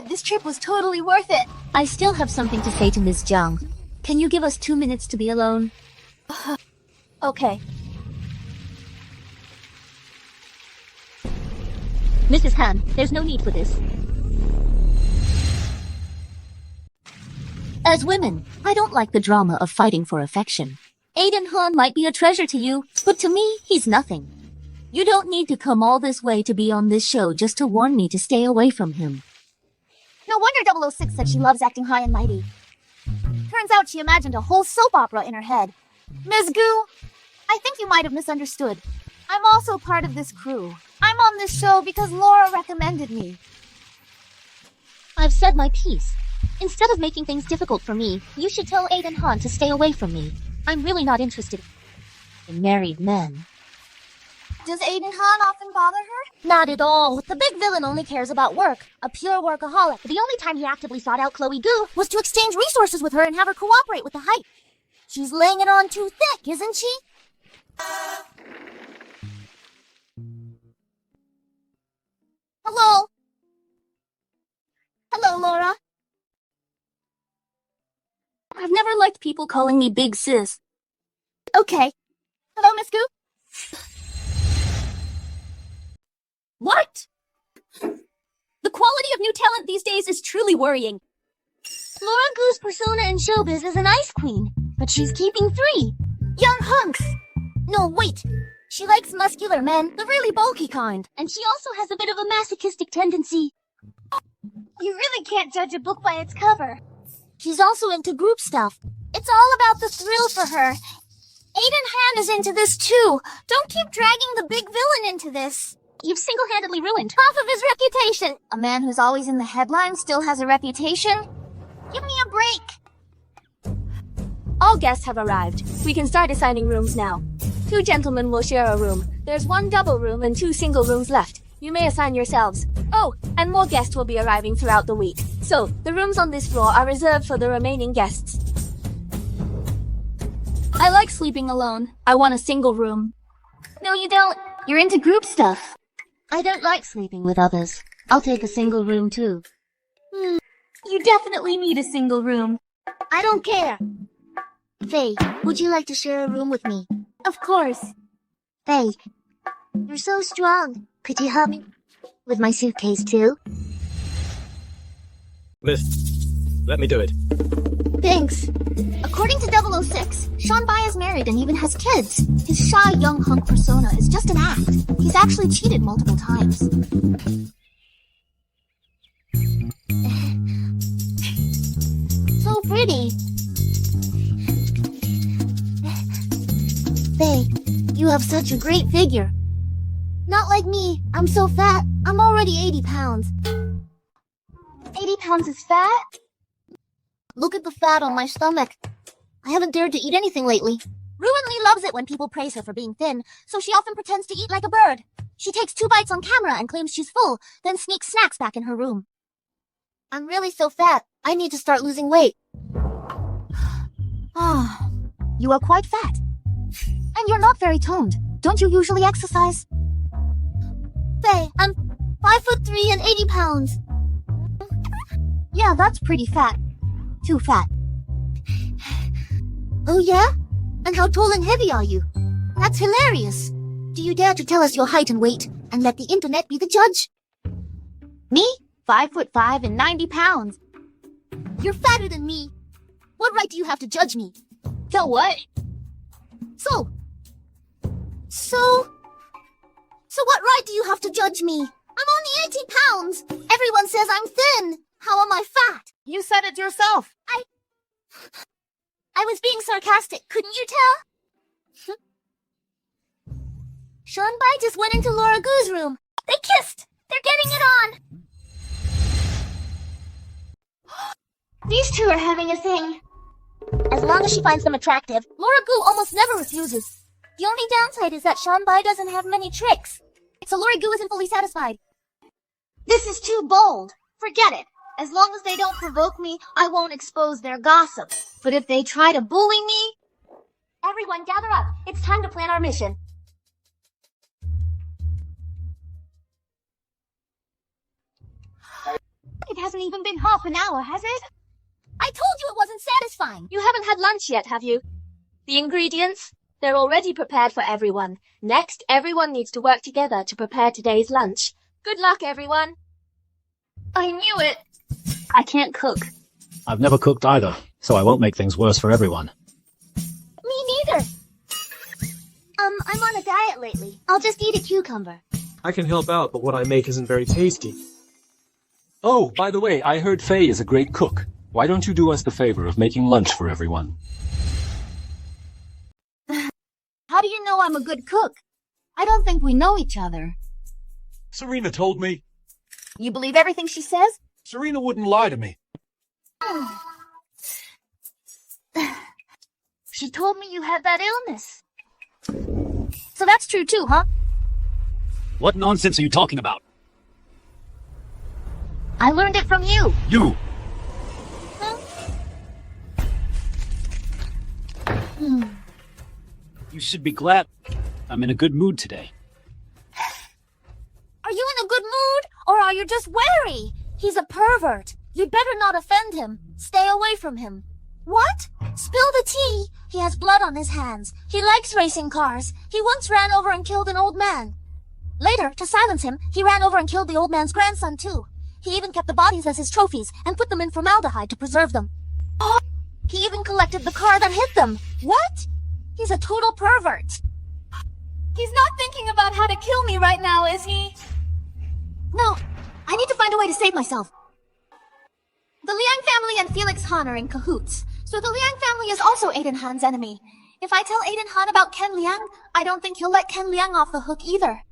Speaker 4: glad. This trip was totally worth it.
Speaker 3: I still have something to say to Ms. Jung. Can you give us 2 minutes to be alone?
Speaker 4: Okay.
Speaker 3: Mrs. Han, there's no need for this. As women, I don't like the drama of fighting for affection. Aiden Han might be a treasure to you, but to me, he's nothing. You don't need to come all this way to be on this show just to warn me to stay away from him.
Speaker 5: No wonder 006 said she loves acting high and mighty. Turns out she imagined a whole soap opera in her head. Ms. Gu, I think you might have misunderstood. I'm also part of this crew. I'm on this show because Laura recommended me.
Speaker 3: I've said my piece. Instead of making things difficult for me, you should tell Aiden Han to stay away from me. I'm really not interested in married men.
Speaker 5: Does Aiden Han often bother her?
Speaker 3: Not at all. The big villain only cares about work.
Speaker 5: A pure workaholic.
Speaker 3: The only time he actively sought out Chloe Gu
Speaker 5: Was to exchange resources with her and have her cooperate with the hype. She's laying it on too thick, isn't she? Hello? Hello, Laura.
Speaker 3: I've never liked people calling me Big Sis.
Speaker 5: Okay. Hello, Miss Gu?
Speaker 7: What? The quality of new talent these days is truly worrying.
Speaker 3: Laura Gu's persona in Showbiz is an ice queen, but she's keeping 3.
Speaker 5: Young hunks. No, wait. She likes muscular men, the really bulky kind.
Speaker 3: And she also has a bit of a masochistic tendency.
Speaker 5: You really can't judge a book by its cover. She's also into group stuff. It's all about the thrill for her. Aiden Han is into this too. Don't keep dragging the big villain into this.
Speaker 3: You've single-handedly ruined
Speaker 5: Half of his reputation. A man who's always in the headlines still has a reputation? Give me a break.
Speaker 7: All guests have arrived. We can start assigning rooms now. 2 gentlemen will share a room. There's 1 double room and 2 single rooms left. You may assign yourselves. Oh, and more guests will be arriving throughout the week. So, the rooms on this floor are reserved for the remaining guests.
Speaker 4: I like sleeping alone. I want a single room.
Speaker 3: No, you don't.
Speaker 4: You're into group stuff.
Speaker 3: I don't like sleeping with others. I'll take a single room too.
Speaker 4: You definitely need a single room.
Speaker 5: I don't care.
Speaker 3: Faye, would you like to share a room with me?
Speaker 5: Of course.
Speaker 3: Faye, you're so strong. Could you help me with my suitcase too?
Speaker 12: Miss, let me do it.
Speaker 5: Thanks. According to 006, Sean Bai is married and even has kids. His shy young hunk persona is just an act. He's actually cheated multiple times. So pretty. Faye, you have such a great figure. Not like me. I'm so fat. I'm already 80 pounds.
Speaker 3: 80 pounds is fat?
Speaker 5: Look at the fat on my stomach. I haven't dared to eat anything lately. Ruinly loves it when people praise her for being thin, so she often pretends to eat like a bird. She takes 2 bites on camera and claims she's full, then sneaks snacks back in her room. I'm really so fat. I need to start losing weight. Ah, you are quite fat. And you're not very toned. Don't you usually exercise? Faye, I'm 5'3" and 80 pounds. Yeah, that's pretty fat. Too fat. Oh yeah? And how tall and heavy are you? That's hilarious. Do you dare to tell us your height and weight and let the internet be the judge? Me? 5'5" and 90 pounds. You're fatter than me. What right do you have to judge me?
Speaker 4: So what?
Speaker 5: So what right do you have to judge me? I'm only 80 pounds. Everyone says I'm thin. How am I fat?
Speaker 7: You said it yourself.
Speaker 5: I was being sarcastic, couldn't you tell? Sean Bai just went into Laura Gu's room. They kissed. They're getting it on.
Speaker 3: These 2 are having a thing.
Speaker 5: As long as she finds them attractive, Laura Gu almost never refuses. The only downside is that Sean Bai doesn't have many tricks. So Laura Gu isn't fully satisfied.
Speaker 3: This is too bold. Forget it. As long as they don't provoke me, I won't expose their gossip. But if they try to bully me...
Speaker 5: Everyone gather up. It's time to plan our mission. It hasn't even been half an hour, has it?
Speaker 3: I told you it wasn't satisfying.
Speaker 7: You haven't had lunch yet, have you? The ingredients? They're already prepared for everyone. Next, everyone needs to work together to prepare today's lunch. Good luck, everyone.
Speaker 3: I knew it.
Speaker 12: I can't cook. I've never cooked either, so I won't make things worse for everyone.
Speaker 3: Me neither. I'm on a diet lately. I'll just eat a cucumber.
Speaker 13: I can help out, but what I make isn't very tasty. Oh, by the way, I heard Faye is a great cook. Why don't you do us the favor of making lunch for everyone?
Speaker 4: How do you know I'm a good cook? I don't think we know each other.
Speaker 11: Serena told me.
Speaker 4: You believe everything she says?
Speaker 11: Serena wouldn't lie to me.
Speaker 5: She told me you had that illness.
Speaker 4: So that's true too, huh?
Speaker 12: What nonsense are you talking about?
Speaker 5: I learned it from you.
Speaker 11: You!
Speaker 12: You should be glad I'm in a good mood today.
Speaker 3: Are you in a good mood, or are you just wary? He's a pervert. You'd better not offend him. Stay away from him. What? Spill the tea. He has blood on his hands. He likes racing cars. He once ran over and killed an old man. Later, to silence him, he ran over and killed the old man's grandson, too. He even kept the bodies as his trophies and put them in formaldehyde to preserve them. Oh, he even collected the car that hit them. What? He's a total pervert.
Speaker 7: He's not thinking about how to kill me right now, is he?
Speaker 3: No, I need to find a way to save myself. The Liang family and Felix Han are in cahoots, so the Liang family is also Aiden Han's enemy. If I tell Aiden Han about Ken Liang, I don't think he'll let Ken Liang off the hook either.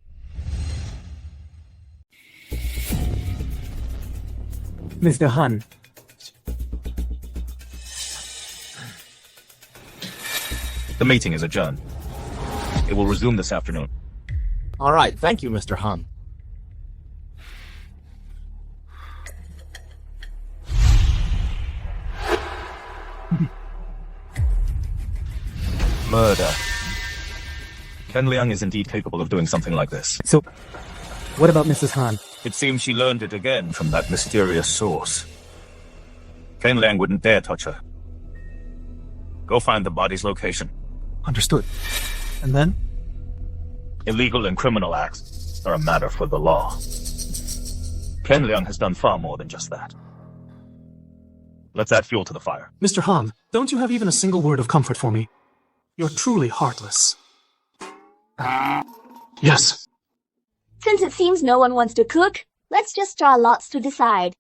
Speaker 2: Mr. Han,
Speaker 6: The meeting is adjourned. It will resume this afternoon.
Speaker 11: All right, thank you, Mr. Han.
Speaker 6: Murder. Ken Liang is indeed capable of doing something like this.
Speaker 2: so what about Mrs. Han?
Speaker 6: It seems she learned it again from that mysterious source. Ken Liang wouldn't dare touch her. Go find the body's location.
Speaker 2: Understood. And then?
Speaker 6: Illegal and criminal acts are a matter for the law. Ken Liang has done far more than just that. Let's add fuel to the fire.
Speaker 1: Mr. Han, don't you have even a single word of comfort for me? You're truly heartless. Yes.
Speaker 7: Since it seems no one wants to cook, let's just draw lots to decide.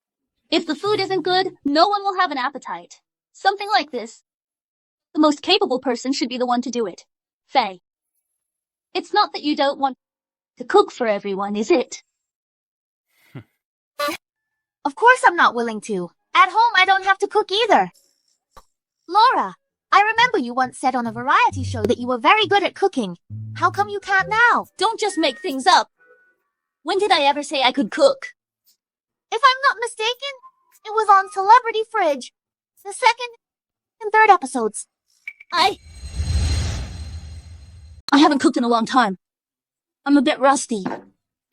Speaker 7: If the food isn't good, no one will have an appetite. Something like this. The most capable person should be the one to do it. Faye. It's not that you don't want to cook for everyone, is it?
Speaker 3: Of course I'm not willing to. At home, I don't have to cook either. Laura, I remember you once said on a variety show that you were very good at cooking. How come you can't now?
Speaker 7: Don't just make things up. When did I ever say I could cook?
Speaker 3: If I'm not mistaken, it was on Celebrity Fridge. The second and third episodes.
Speaker 7: I haven't cooked in a long time. I'm a bit rusty.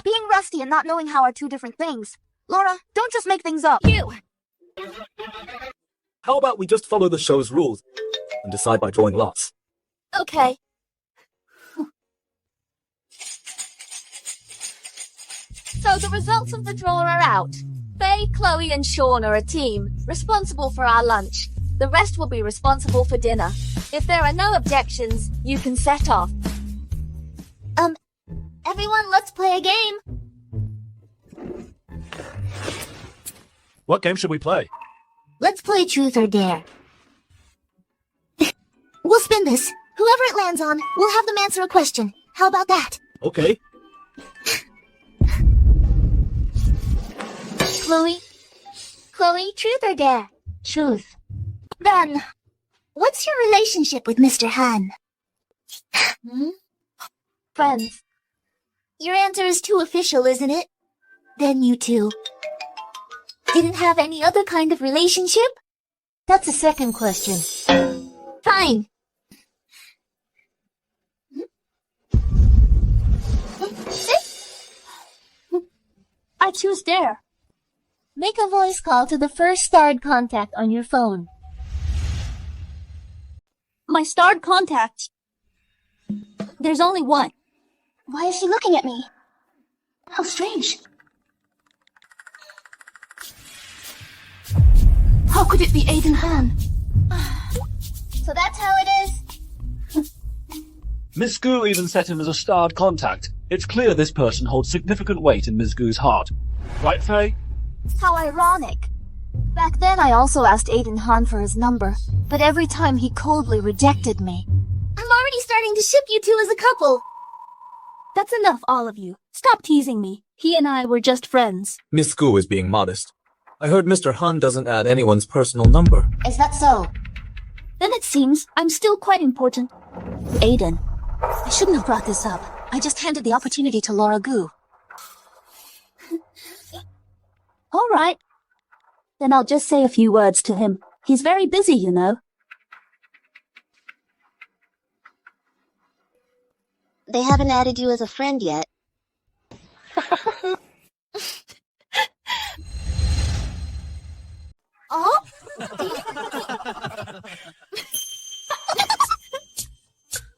Speaker 3: Being rusty and not knowing how are two different things. Laura, don't just make things up.
Speaker 7: You!
Speaker 13: How about we just follow the show's rules and decide by drawing lots?
Speaker 7: Okay. So the results of the draw are out. Faye, Chloe, and Sean are a team, responsible for our lunch. The rest will be responsible for dinner. If there are no objections, you can set off.
Speaker 3: Everyone, let's play a game.
Speaker 11: What game should we play?
Speaker 3: Let's play Truth or Dare. We'll spin this. Whoever it lands on, we'll have them answer a question. How about that?
Speaker 11: Okay.
Speaker 3: Chloe, truth or dare?
Speaker 5: Truth.
Speaker 3: Then, what's your relationship with Mr. Han?
Speaker 7: Friends.
Speaker 3: Your answer is too official, isn't it? Then you two didn't have any other kind of relationship?
Speaker 5: That's the second question.
Speaker 3: Fine.
Speaker 7: I choose dare.
Speaker 5: Make a voice call to the first starred contact on your phone.
Speaker 4: My starred contact. There's only one.
Speaker 5: Why is she looking at me? How strange.
Speaker 4: How could it be Aiden Han?
Speaker 5: So that's how it is?
Speaker 13: Miss Gu even set him as a starred contact. It's clear this person holds significant weight in Miss Gu's heart. Right, Faye?
Speaker 4: How ironic. Back then I also asked Aiden Han for his number, but every time he coldly rejected me.
Speaker 3: I'm already starting to ship you two as a couple.
Speaker 7: That's enough, all of you. Stop teasing me. He and I were just friends.
Speaker 2: Miss Gu is being modest. I heard Mr. Han doesn't add anyone's personal number.
Speaker 5: Is that so?
Speaker 7: Then it seems I'm still quite important. Aiden.
Speaker 4: I shouldn't have brought this up. I just handed the opportunity to Laura Gu.
Speaker 7: All right. Then I'll just say a few words to him. He's very busy, you know.
Speaker 5: They haven't added you as a friend yet.
Speaker 3: Oh?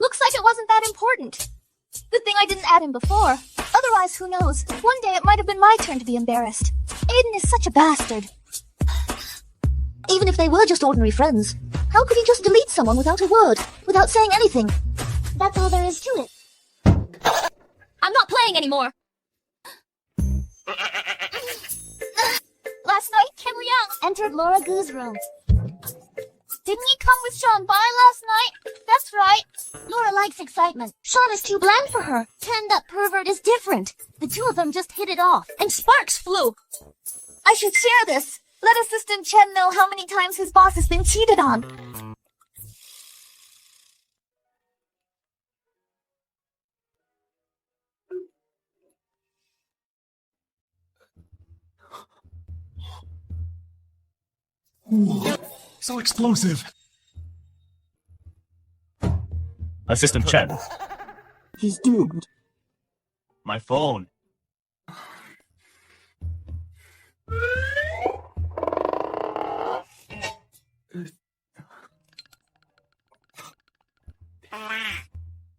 Speaker 4: Looks like it wasn't that important. Good thing I didn't add him before. Otherwise, who knows? One day it might have been my turn to be embarrassed. Aiden is such a bastard. Even if they were just ordinary friends, how could he just delete someone without a word, without saying anything?
Speaker 5: That's all there is to it.
Speaker 3: I'm not playing anymore. Last night, Kim Liang entered Laura Gu's room. Didn't he come with Sean Bai last night? That's right. Laura likes excitement. Sean is too bland for her. Ken, that pervert, is different. The two of them just hit it off, and sparks flew.
Speaker 4: I should share this. Let Assistant Chen know how many times his boss has been cheated on.
Speaker 11: So explosive.
Speaker 6: Assistant Chen.
Speaker 11: He's doomed.
Speaker 6: My phone.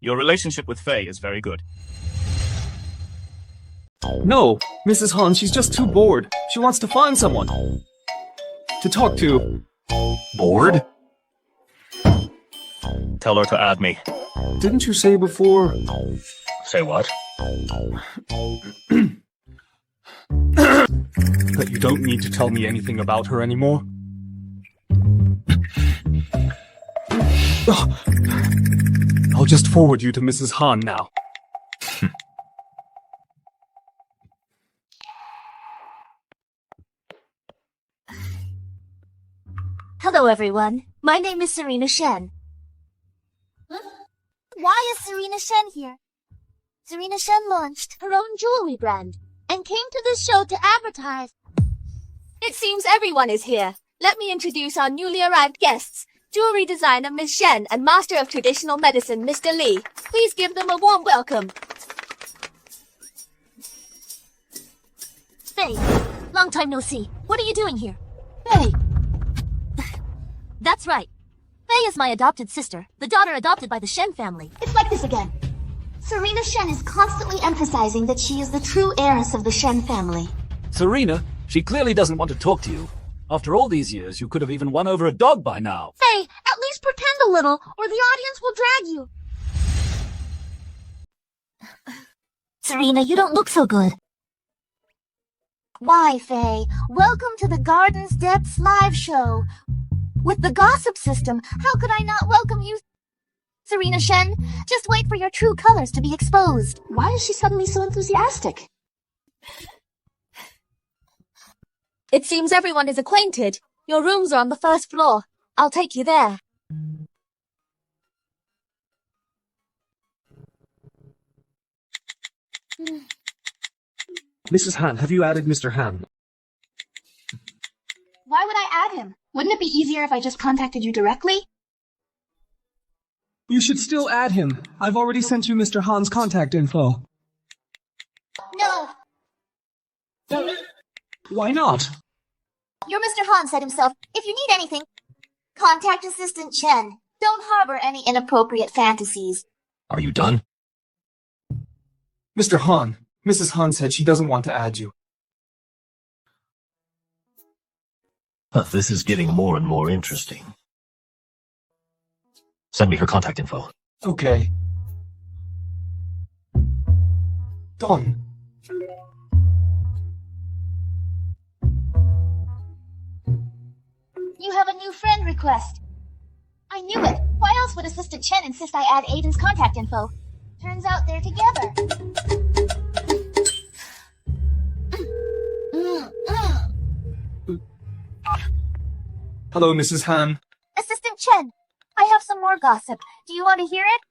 Speaker 6: Your relationship with Faye is very good.
Speaker 2: No, Mrs. Han, she's just too bored. She wants to find someone to talk to.
Speaker 6: Bored? Tell her to add me.
Speaker 2: Didn't you say before?
Speaker 6: Say what?
Speaker 2: That you don't need to tell me anything about her anymore? I'll just forward you to Mrs. Han now.
Speaker 4: Hello, everyone. My name is Serena Shen.
Speaker 5: Why is Serena Shen here? Serena Shen launched her own jewelry brand and came to this show to advertise.
Speaker 7: It seems everyone is here. Let me introduce our newly arrived guests. Jewelry designer Ms. Shen and master of traditional medicine Mr. Lee. Please give them a warm welcome.
Speaker 4: Faye, long time no see. What are you doing here? Faye! That's right. Faye is my adopted sister, the daughter adopted by the Shen family.
Speaker 5: It's like this again. Serena Shen is constantly emphasizing that she is the true heiress of the Shen family.
Speaker 12: Serena, she clearly doesn't want to talk to you. After all these years, you could have even won over a dog by now.
Speaker 5: Faye, at least pretend a little, or the audience will drag you.
Speaker 4: Serena, you don't look so good.
Speaker 5: Why, Faye? Welcome to the Garden's Depths live show.
Speaker 4: With the gossip system, how could I not welcome you, Serena Shen? Just wait for your true colors to be exposed.
Speaker 5: Why is she suddenly so enthusiastic?
Speaker 7: It seems everyone is acquainted. Your rooms are on the first floor. I'll take you there.
Speaker 2: Mrs. Han, have you added Mr. Han?
Speaker 3: Why would I add him? Wouldn't it be easier if I just contacted you directly?
Speaker 1: You should still add him. I've already sent you Mr. Han's contact info.
Speaker 5: No.
Speaker 1: Why not?
Speaker 5: your Mr. Han said himself, if you need anything, contact Assistant Chen. Don't harbor any inappropriate fantasies.
Speaker 8: Are you done?
Speaker 2: Mr. Han, Mrs. Han said she doesn't want to add you.
Speaker 8: This is getting more and more interesting. Send me her contact info.
Speaker 2: Okay. Don.
Speaker 5: You have a new friend request. I knew it. Why else would Assistant Chen insist I add Aiden's contact info? Turns out they're together.
Speaker 2: Hello, Mrs. Han.
Speaker 5: Assistant Chen, I have some more gossip. Do you want to hear it?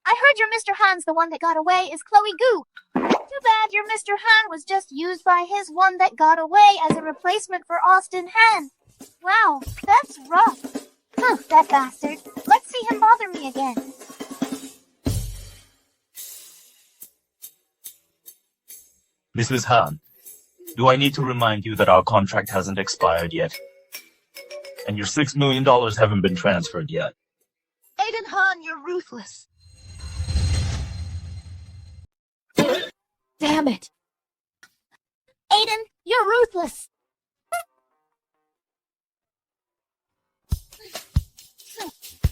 Speaker 5: I heard your Mr. Han's the one that got away is Chloe Gu. Too bad your Mr. Han was just used by his one that got away as a replacement for Austin Han. Wow, that's rough. Huh, that bastard. Let's see him bother me again.
Speaker 6: Mrs. Han, do I need to remind you that our contract hasn't expired yet? And your $6 million haven't been transferred yet.
Speaker 1: Aiden Han, you're ruthless.
Speaker 3: Damn it. Aiden, you're ruthless.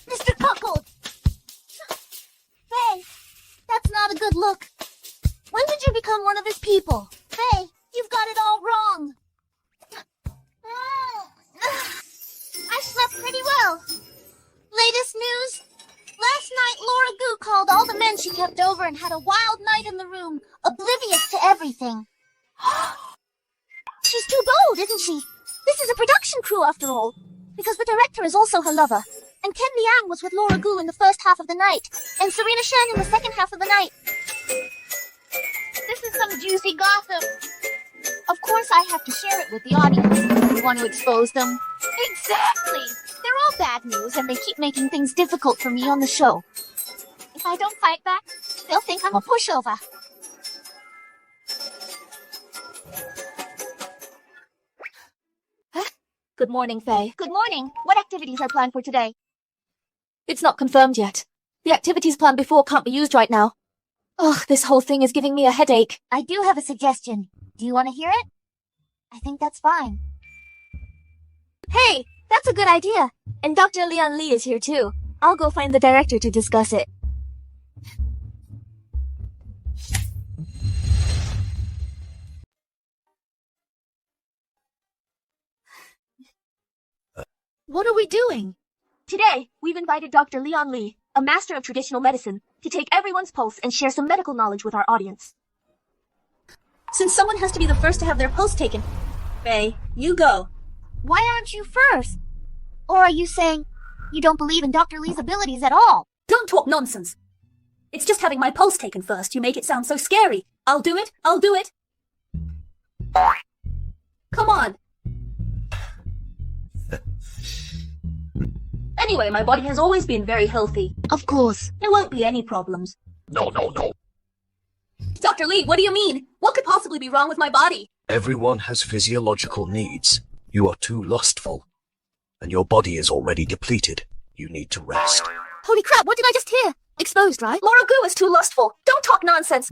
Speaker 3: Mr. Cuckold. Faye, that's not a good look. When did you become one of his people? Faye, you've got it all wrong. I slept pretty well. Latest news? Last night, Laura Gu called all the men she kept over and had a wild night in the room, oblivious to everything. She's too bold, isn't she? This is a production crew, after all. Because the director is also her lover. And Ken Liang was with Laura Gu in the first half of the night, and Serena Shen in the second half of the night.
Speaker 5: This is some juicy gossip. Of course I have to share it with the audience. We want to expose them. Exactly! They're all bad news, and they keep making things difficult for me on the show. If I don't fight back, they'll think I'm a pushover.
Speaker 7: Good morning, Faye.
Speaker 5: Good morning. What activities are planned for today?
Speaker 7: It's not confirmed yet. The activities planned before can't be used right now. Ugh, this whole thing is giving me a headache.
Speaker 5: I do have a suggestion. Do you want to hear it? I think that's fine.
Speaker 7: Hey, that's a good idea. And Dr. Lian Li is here too. I'll go find the director to discuss it.
Speaker 3: What are we doing?
Speaker 7: Today, we've invited Dr. Lian Li, a master of traditional medicine, to take everyone's pulse and share some medical knowledge with our audience. Since someone has to be the first to have their pulse taken, Faye, you go.
Speaker 5: Why aren't you first? Or are you saying you don't believe in Dr. Li's abilities at all?
Speaker 7: Don't talk nonsense. It's just having my pulse taken first. You make it sound so scary. I'll do it. I'll do it. Come on. Anyway, my body has always been very healthy.
Speaker 3: Of course.
Speaker 7: There won't be any problems.
Speaker 8: No.
Speaker 7: Dr. Li, what do you mean? What could possibly be wrong with my body?
Speaker 14: Everyone has physiological needs. You are too lustful. And your body is already depleted. You need to rest.
Speaker 3: Holy crap, what did I just hear? Exposed, right?
Speaker 7: Laura Gu is too lustful. Don't talk nonsense.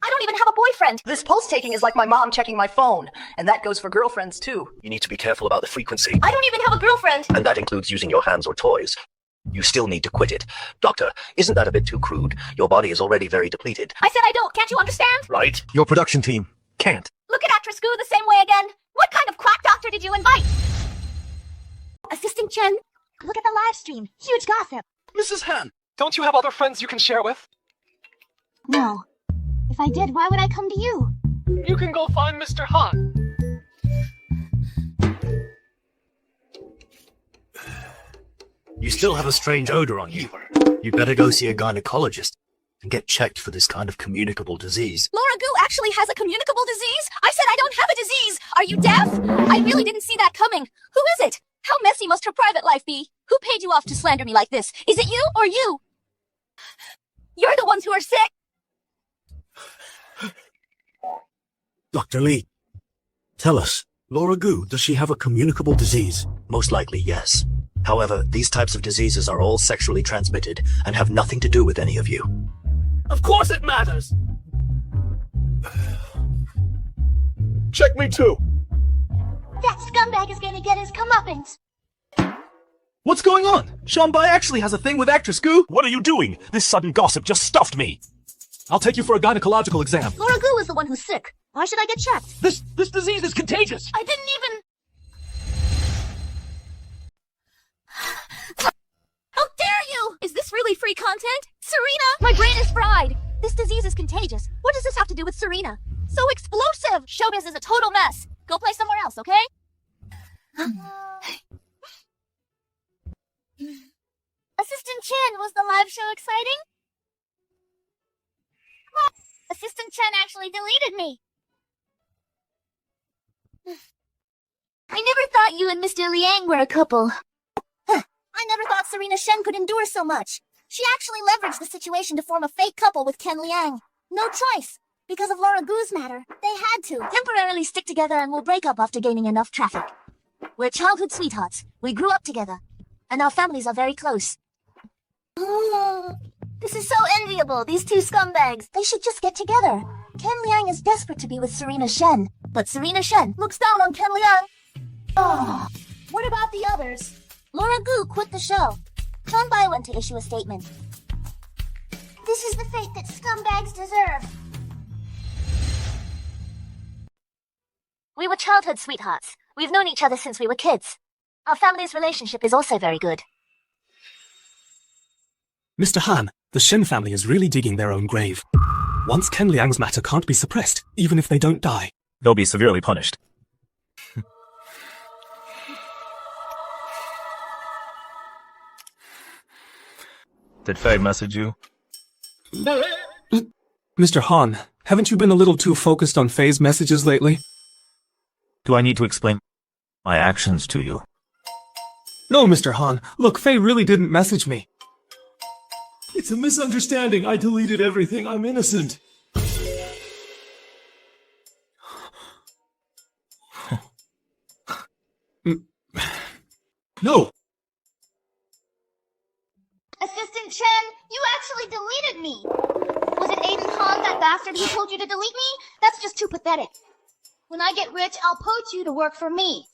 Speaker 7: I don't even have a boyfriend.
Speaker 1: This pulse taking is like my mom checking my phone, and that goes for girlfriends too.
Speaker 14: You need to be careful about the frequency.
Speaker 7: I don't even have a girlfriend.
Speaker 14: And that includes using your hands or toys. You still need to quit it. Doctor, isn't that a bit too crude? Your body is already very depleted.
Speaker 7: I said I don't. Can't you understand?
Speaker 14: Right?
Speaker 13: Your production team can't.
Speaker 7: Look at actress Gu the same way again. What kind of quack doctor did you invite? Assistant Chen?
Speaker 5: Look at the live stream. Huge gossip.
Speaker 13: Mrs. Han, don't you have other friends you can share with?
Speaker 5: No. If I did, why would I come to you?
Speaker 13: You can go find Mr. Han.
Speaker 14: You still have a strange odor on you. You better go see a gynecologist and get checked for this kind of communicable disease.
Speaker 7: Laura Gu actually has a communicable disease? I said I don't have a disease. Are you deaf? I really didn't see that coming. Who is it? How messy must her private life be? Who paid you off to slander me like this? Is it you or you? You're the ones who are sick.
Speaker 14: Dr. Lee, tell us, Laura Gu, does she have a communicable disease?
Speaker 15: Most likely, yes. However, these types of diseases are all sexually transmitted and have nothing to do with any of you.
Speaker 11: Of course it matters! Check me too!
Speaker 5: That scumbag is gonna get his comeuppance.
Speaker 2: What's going on? Showbiz actually has a thing with actress Gu?
Speaker 11: What are you doing? This sudden gossip just stuffed me.
Speaker 2: I'll take you for a gynecological exam.
Speaker 5: Laura Gu is the one who's sick. Why should I get checked?
Speaker 11: This disease is contagious!
Speaker 3: I didn't even... How dare you! Is this really free content? Serena!
Speaker 4: My brain is fried. This disease is contagious. What does this have to do with Serena? So explosive!
Speaker 3: Showbiz is a total mess. Go play somewhere else, okay? Assistant Chen, was the live show exciting? Assistant Chen actually deleted me. I never thought you and Mr. Liang were a couple. I never thought Serena Shen could endure so much. She actually leveraged the situation to form a fake couple with Ken Liang. No choice. Because of Laura Gu's matter, they had to.
Speaker 4: Temporarily stick together and we'll break up after gaining enough traffic. We're childhood sweethearts. We grew up together. And our families are very close.
Speaker 3: This is so enviable, these two scumbags.
Speaker 4: They should just get together. Ken Liang is desperate to be with Serena Shen.
Speaker 3: But Serena Shen looks down on Ken Liang. Oh, what about the others?
Speaker 4: Laura Gu quit the show. Showbiz went to issue a statement.
Speaker 5: This is the fate that scumbags deserve.
Speaker 4: We were childhood sweethearts. We've known each other since we were kids. Our family's relationship is also very good.
Speaker 1: Mr. Han, the Shen family is really digging their own grave. Once Ken Liang's matter can't be suppressed, even if they don't die.
Speaker 6: They'll be severely punished. Did Faye message you?
Speaker 1: Mr. Han, haven't you been a little too focused on Faye's messages lately?
Speaker 6: Do I need to explain my actions to you?
Speaker 1: No, Mr. Han. Look, Faye really didn't message me. It's a misunderstanding. I deleted everything. I'm innocent. No!
Speaker 5: Assistant Chen, you actually deleted me! Was it Aiden Han, that bastard who told you to delete me? That's just too pathetic. When I get rich, I'll poach you to work for me.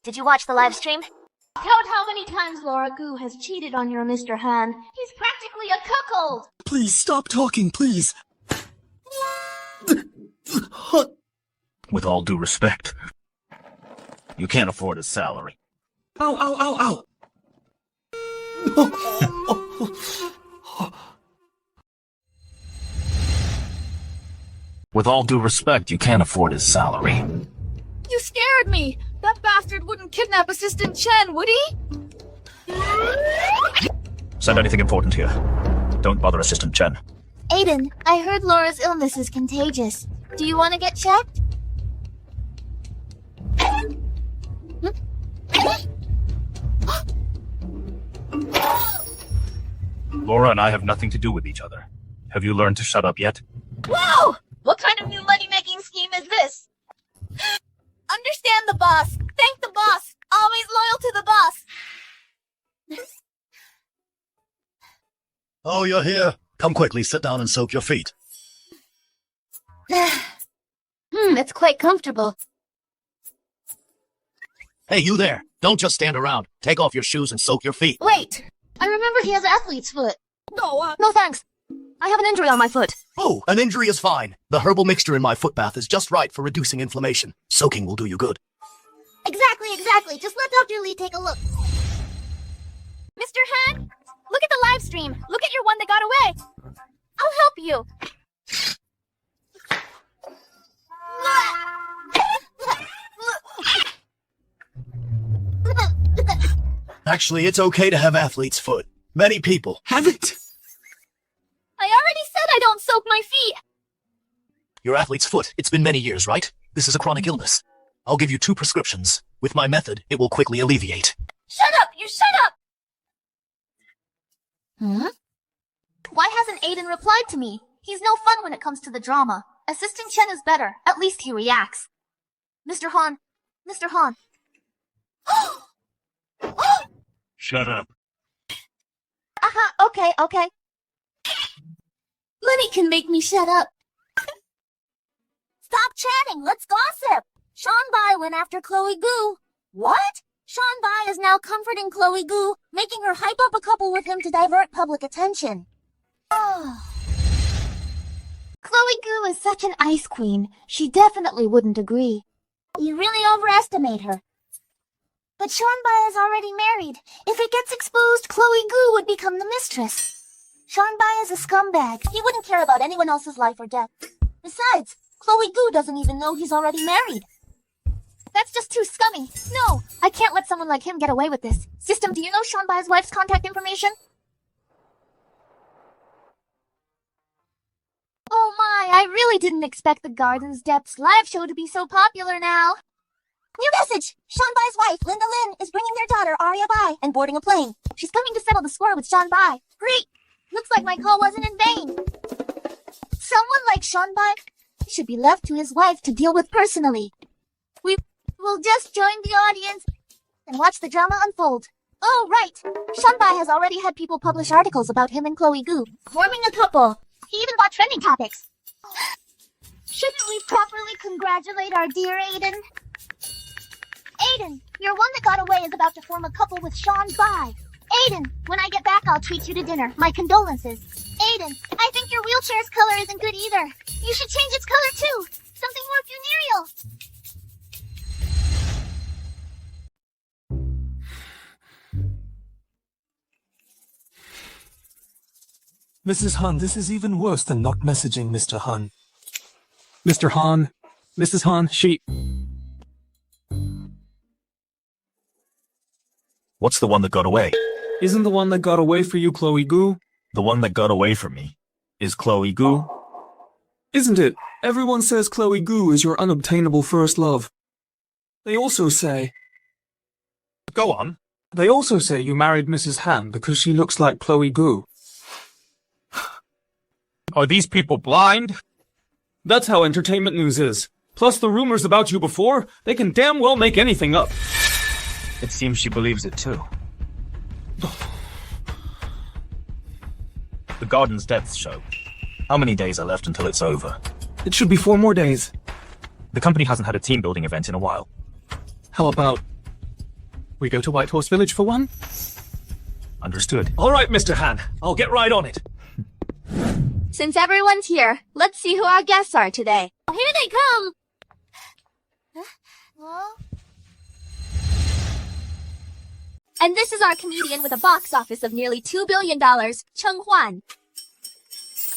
Speaker 4: Did you watch the live stream?
Speaker 5: Count how many times Laura Gu has cheated on your Mr. Han. He's practically a cuckold!
Speaker 1: Please stop talking, please.
Speaker 6: With all due respect, you can't afford his salary.
Speaker 1: Ow, ow, ow, ow!
Speaker 6: With all due respect, you can't afford his salary.
Speaker 3: You scared me! That bastard wouldn't kidnap Assistant Chen, would he?
Speaker 6: Send anything important here. Don't bother Assistant Chen.
Speaker 3: Aiden, I heard Laura's illness is contagious. Do you want to get checked?
Speaker 6: Laura and I have nothing to do with each other. Have you learned to shut up yet?
Speaker 3: Whoa! What kind of new money-making scheme is this? Understand the boss. Thank the boss. Always loyal to the boss.
Speaker 14: Oh, you're here. Come quickly, sit down and soak your feet.
Speaker 3: It's quite comfortable.
Speaker 14: Hey, you there. Don't just stand around. Take off your shoes and soak your feet.
Speaker 3: Wait.
Speaker 5: I remember he has athlete's foot.
Speaker 4: No thanks. I have an injury on my foot.
Speaker 14: Oh, an injury is fine. The herbal mixture in my foot bath is just right for reducing inflammation. Soaking will do you good.
Speaker 5: Exactly. Just let Dr. Lee take a look.
Speaker 3: Mr. Han, look at the live stream. Look at your one that got away. I'll help you.
Speaker 14: Actually, it's okay to have athlete's foot. Many people
Speaker 1: have it.
Speaker 3: I already said I don't soak my feet.
Speaker 14: Your athlete's foot. It's been many years, right? This is a chronic illness. I'll give you 2 prescriptions. With my method, it will quickly alleviate.
Speaker 3: Shut up! You shut up!
Speaker 4: Why hasn't Aiden replied to me? He's no fun when it comes to the drama.
Speaker 3: Assisting Chen is better. At least he reacts. Mr. Han. Mr. Han.
Speaker 11: Shut up.
Speaker 3: Okay. Lenny can make me shut up. Stop chatting. Let's gossip. Sean Bai went after Chloe Gu. What? Sean Bai is now comforting Chloe Gu, making her hype up a couple with him to divert public attention. Chloe Gu is such an ice queen. She definitely wouldn't agree. You really overestimate her. But Sean Bai is already married. If it gets exposed, Chloe Gu would become the mistress. Sean Bai is a scumbag. He wouldn't care about anyone else's life or death. Besides, Chloe Gu doesn't even know he's already married. That's just too scummy. No, I can't let someone like him get away with this. System, do you know Sean Bai's wife's contact information? Oh my, I really didn't expect the Garden's Depths live show to be so popular now. New message! Sean Bai's wife, Linda Lin, is bringing their daughter, Arya Bai, and boarding a plane. She's coming to settle the score with Sean Bai. Great! Looks like my call wasn't in vain. Someone like Sean Bai should be left to his wife to deal with personally. We will just join the audience and watch the drama unfold. Oh, right. Sean Bai has already had people publish articles about him and Chloe Gu, forming a couple. He even got trending topics. Shouldn't we properly congratulate our dear Aiden? Aiden, your one that got away is about to form a couple with Sean Bai. Aiden, when I get back, I'll treat you to dinner. My condolences. Aiden, I think your wheelchair's color isn't good either. You should change its color too. Something more funereal.
Speaker 1: Mrs. Han, this is even worse than not messaging Mr. Han. Mr. Han, Mrs. Han, she...
Speaker 6: What's the one that got away?
Speaker 1: Isn't the one that got away for you Chloe Gu?
Speaker 6: The one that got away from me is Chloe Gu.
Speaker 1: Isn't it? Everyone says Chloe Gu is your unobtainable first love. They also say...
Speaker 6: Go on.
Speaker 1: They also say you married Mrs. Han because she looks like Chloe Gu.
Speaker 6: Are these people blind?
Speaker 1: That's how entertainment news is. Plus the rumors about you before, they can damn well make anything up.
Speaker 6: It seems she believes it too. The Garden's Depths show. How many days are left until it's over?
Speaker 1: It should be 4 more days.
Speaker 6: The company hasn't had a team building event in a while.
Speaker 1: How about we go to White Horse Village for one?
Speaker 6: Understood.
Speaker 11: All right, Mr. Han. I'll get right on it.
Speaker 7: Since everyone's here, let's see who our guests are today.
Speaker 3: Here they come! Huh?
Speaker 7: And this is our comedian with a box office of nearly $2 billion, Chung Hwan.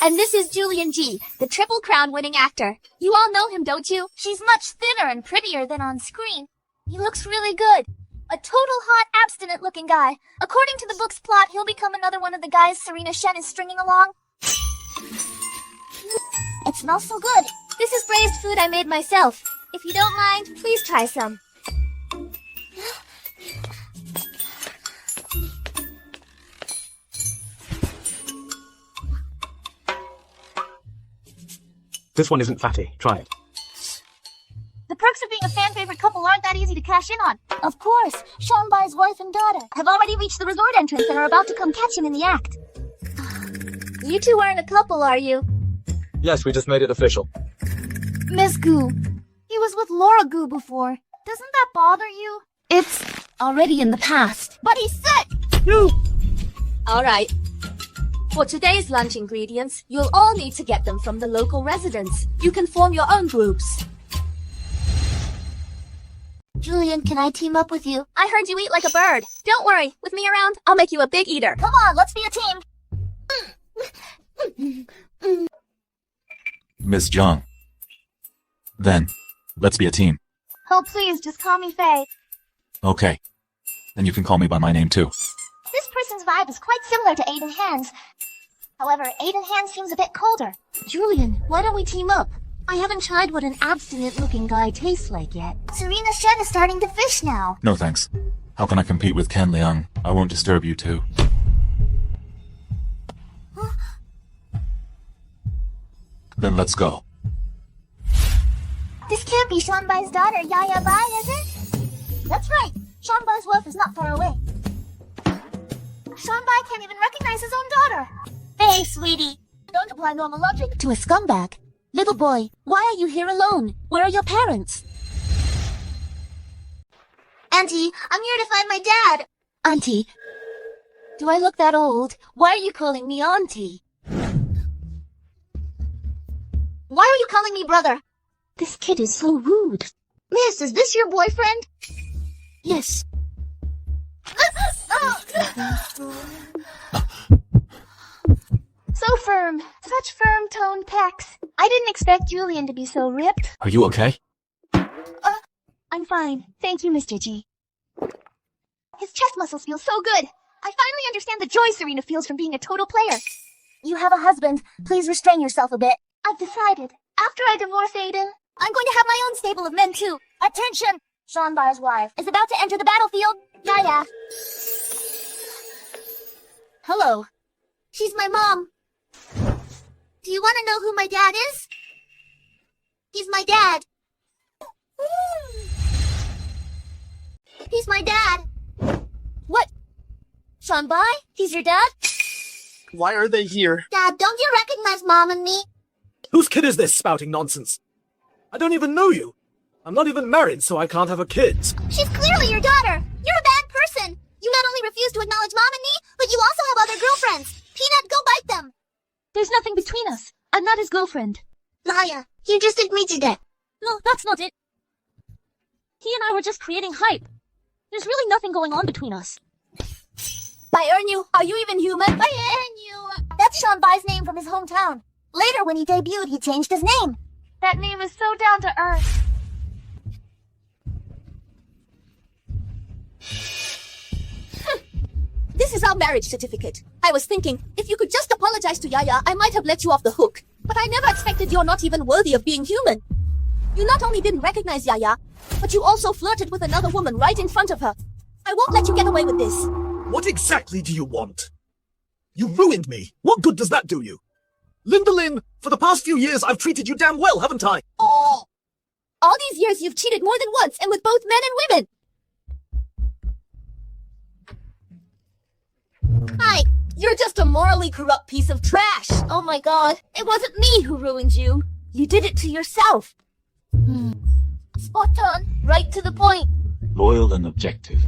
Speaker 7: And this is Julian G, the Triple Crown winning actor. You all know him, don't you?
Speaker 3: She's much thinner and prettier than on screen. He looks really good. A total hot, abstinent-looking guy. According to the book's plot, he'll become another one of the guys Serena Shen is stringing along. It smells so good.
Speaker 7: This is braised food I made myself. If you don't mind, please try some.
Speaker 13: This one isn't fatty. Try it.
Speaker 3: The perks of being a fan-favorite couple aren't that easy to cash in on. Of course, Sean Bai's wife and daughter have already reached the resort entrance and are about to come catch him in the act.
Speaker 7: You two aren't a couple, are you?
Speaker 13: Yes, we just made it official.
Speaker 3: Miss Gu, he was with Laura Gu before. Doesn't that bother you? It's already in the past. But he's sick!
Speaker 7: No! Alright. For today's lunch ingredients, you'll all need to get them from the local residents. You can form your own groups.
Speaker 3: Julian, can I team up with you?
Speaker 7: I heard you eat like a bird. Don't worry, with me around, I'll make you a big eater.
Speaker 3: Come on, let's be a team!
Speaker 9: Miss Zhang. Then, let's be a team.
Speaker 3: Oh, please, just call me Faye.
Speaker 9: Okay. Then you can call me by my name too.
Speaker 3: This person's vibe is quite similar to Aiden Han's. However, Aiden Han seems a bit colder. Julian, why don't we team up? I haven't tried what an abstinent-looking guy tastes like yet. Serena Shen is starting to fish now.
Speaker 9: No thanks. How can I compete with Ken Liang? I won't disturb you too. Then let's go.
Speaker 3: This can't be Showbiz's daughter, Yaya Bai, is it? That's right. Showbiz's wife is not far away. Showbiz can't even recognize his own daughter. Hey, sweetie. Don't apply normal logic to a scumbag. Little boy, why are you here alone? Where are your parents? Auntie, I'm here to find my dad. Auntie, do I look that old? Why are you calling me auntie? Why are you calling me brother? This kid is so rude. Miss, is this your boyfriend? Yes. So firm. Such firm-toned pecs. I didn't expect Julian to be so ripped.
Speaker 12: Are you okay?
Speaker 3: I'm fine. Thank you, Mr. G. His chest muscles feel so good. I finally understand the joy Serena feels from being a total player. You have a husband. Please restrain yourself a bit. I've decided. After I divorce Aiden, I'm going to have my own stable of men, too. Attention! Showbiz's wife is about to enter the battlefield. Yaya. Hello. She's my mom. Do you want to know who my dad is? He's my dad. He's my dad. What? Showbiz? He's your dad?
Speaker 11: Why are they here?
Speaker 3: Dad, don't you recognize Mom and me?
Speaker 11: Whose kid is this spouting nonsense? I don't even know you. I'm not even married, so I can't have a kid.
Speaker 3: She's clearly your daughter. You're a bad person. You not only refuse to acknowledge Mom and me, but you also have other girlfriends. Peanut, go bite them. There's nothing between us. I'm not his girlfriend. Liar, you just admitted it. No, that's not it. He and I were just creating hype. There's really nothing going on between us. I earn you. Are you even human? I earn you. That's Showbiz's name from his hometown. Later, when he debuted, he changed his name. That name is so down to earth.
Speaker 7: This is our marriage certificate. I was thinking, if you could just apologize to Yaya, I might have let you off the hook. But I never expected you're not even worthy of being human. You not only didn't recognize Yaya, but you also flirted with another woman right in front of her. I won't let you get away with this.
Speaker 11: What exactly do you want? You ruined me. What good does that do you? Linda Lynn, for the past few years, I've treated you damn well, haven't I?
Speaker 7: Oh! All these years you've cheated more than once, and with both men and women. Hi, you're just a morally corrupt piece of trash. Oh my god, it wasn't me who ruined you. You did it to yourself.
Speaker 3: Spot on. Right to the point.
Speaker 9: Loyal and objective.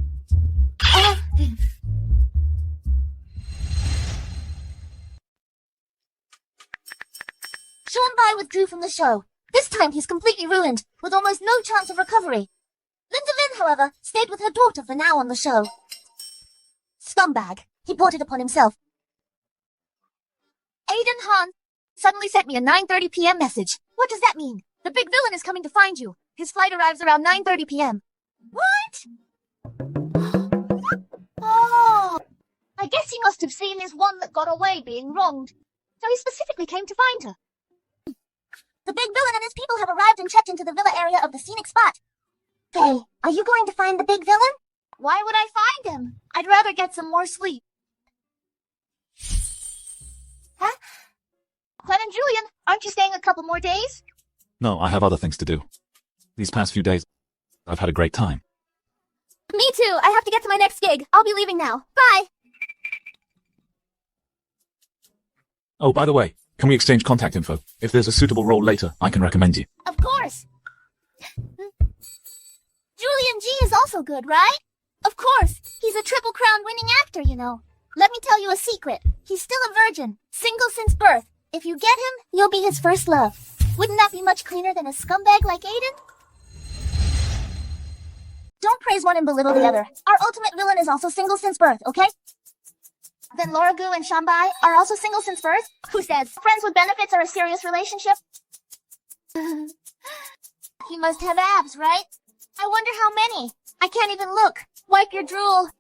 Speaker 3: Showbizz withdrew from the show. This time he's completely ruined, with almost no chance of recovery. Linda Lynn, however, stayed with her daughter for now on the show. Scumbag. He brought it upon himself. Aiden Han suddenly sent me a 9:30 p.m. message. What does that mean? The big villain is coming to find you. His flight arrives around 9:30 p.m. What? Oh! I guess he must have seen his one that got away being wronged. So he specifically came to find her. The big villain and his people have arrived and checked into the villa area of the scenic spot. Hey, are you going to find the big villain? Why would I find him? I'd rather get some more sleep. Huh? Clem and Julian, aren't you staying a couple more days?
Speaker 12: No, I have other things to do. These past few days, I've had a great time.
Speaker 7: Me too. I have to get to my next gig. I'll be leaving now. Bye.
Speaker 12: Oh, by the way, can we exchange contact info? If there's a suitable role later, I can recommend you.
Speaker 3: Of course. Julian G is also good, right? Of course. He's a Triple Crown winning actor, you know. Let me tell you a secret. He's still a virgin, single since birth. If you get him, you'll be his first love. Wouldn't that be much cleaner than a scumbag like Aiden? Don't praise one and belittle the other. Our ultimate villain is also single since birth, okay? Then Laura Gu and Showbizz are also single since birth? Who says friends with benefits are a serious relationship? He must have abs, right? I wonder how many. I can't even look. Wipe your drool.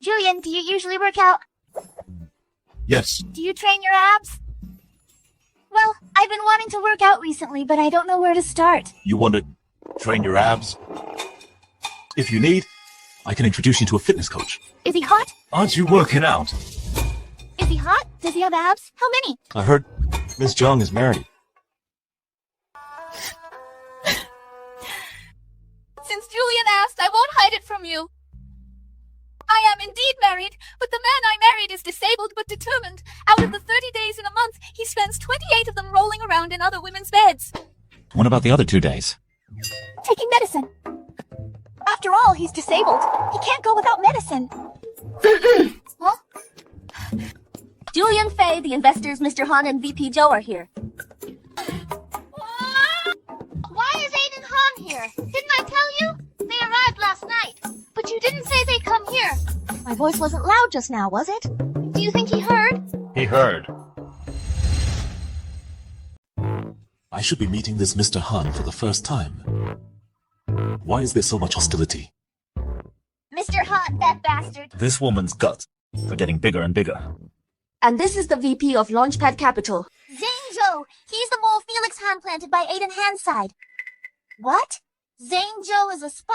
Speaker 3: Julian, do you usually work out?
Speaker 9: Yes.
Speaker 3: Do you train your abs? Well, I've been wanting to work out recently, but I don't know where to start.
Speaker 9: You want to train your abs? If you need, I can introduce you to a fitness coach.
Speaker 3: Is he hot?
Speaker 9: Aren't you working out?
Speaker 3: Is he hot? Does he have abs? How many?
Speaker 9: I heard Miss Jung is married.
Speaker 4: Since Julian asked, I won't hide it from you. I am indeed married, but the man I married is disabled but determined. Out of the 30 days in a month, he spends 28 of them rolling around in other women's beds.
Speaker 16: What about the other 2 days?
Speaker 4: Taking medicine. After all, he's disabled. He can't go without medicine. Huh?
Speaker 3: Julian, Faye, the investors, Mr. Han, and VP Joe are here.
Speaker 5: Why is Aiden Han here? Didn't I tell you? They arrived last night. But you didn't say they'd come here.
Speaker 3: My voice wasn't loud just now, was it?
Speaker 5: Do you think he heard?
Speaker 6: He heard.
Speaker 9: I should be meeting this Mr. Han for the first time. Why is there so much hostility?
Speaker 5: Mr. Han, that bastard.
Speaker 6: This woman's guts are getting bigger and bigger.
Speaker 3: And this is the VP of Launchpad Capital.
Speaker 5: Zane Joe. He's the mole Felix Han planted by Aiden Han's side. What? Zane Joe is a spy?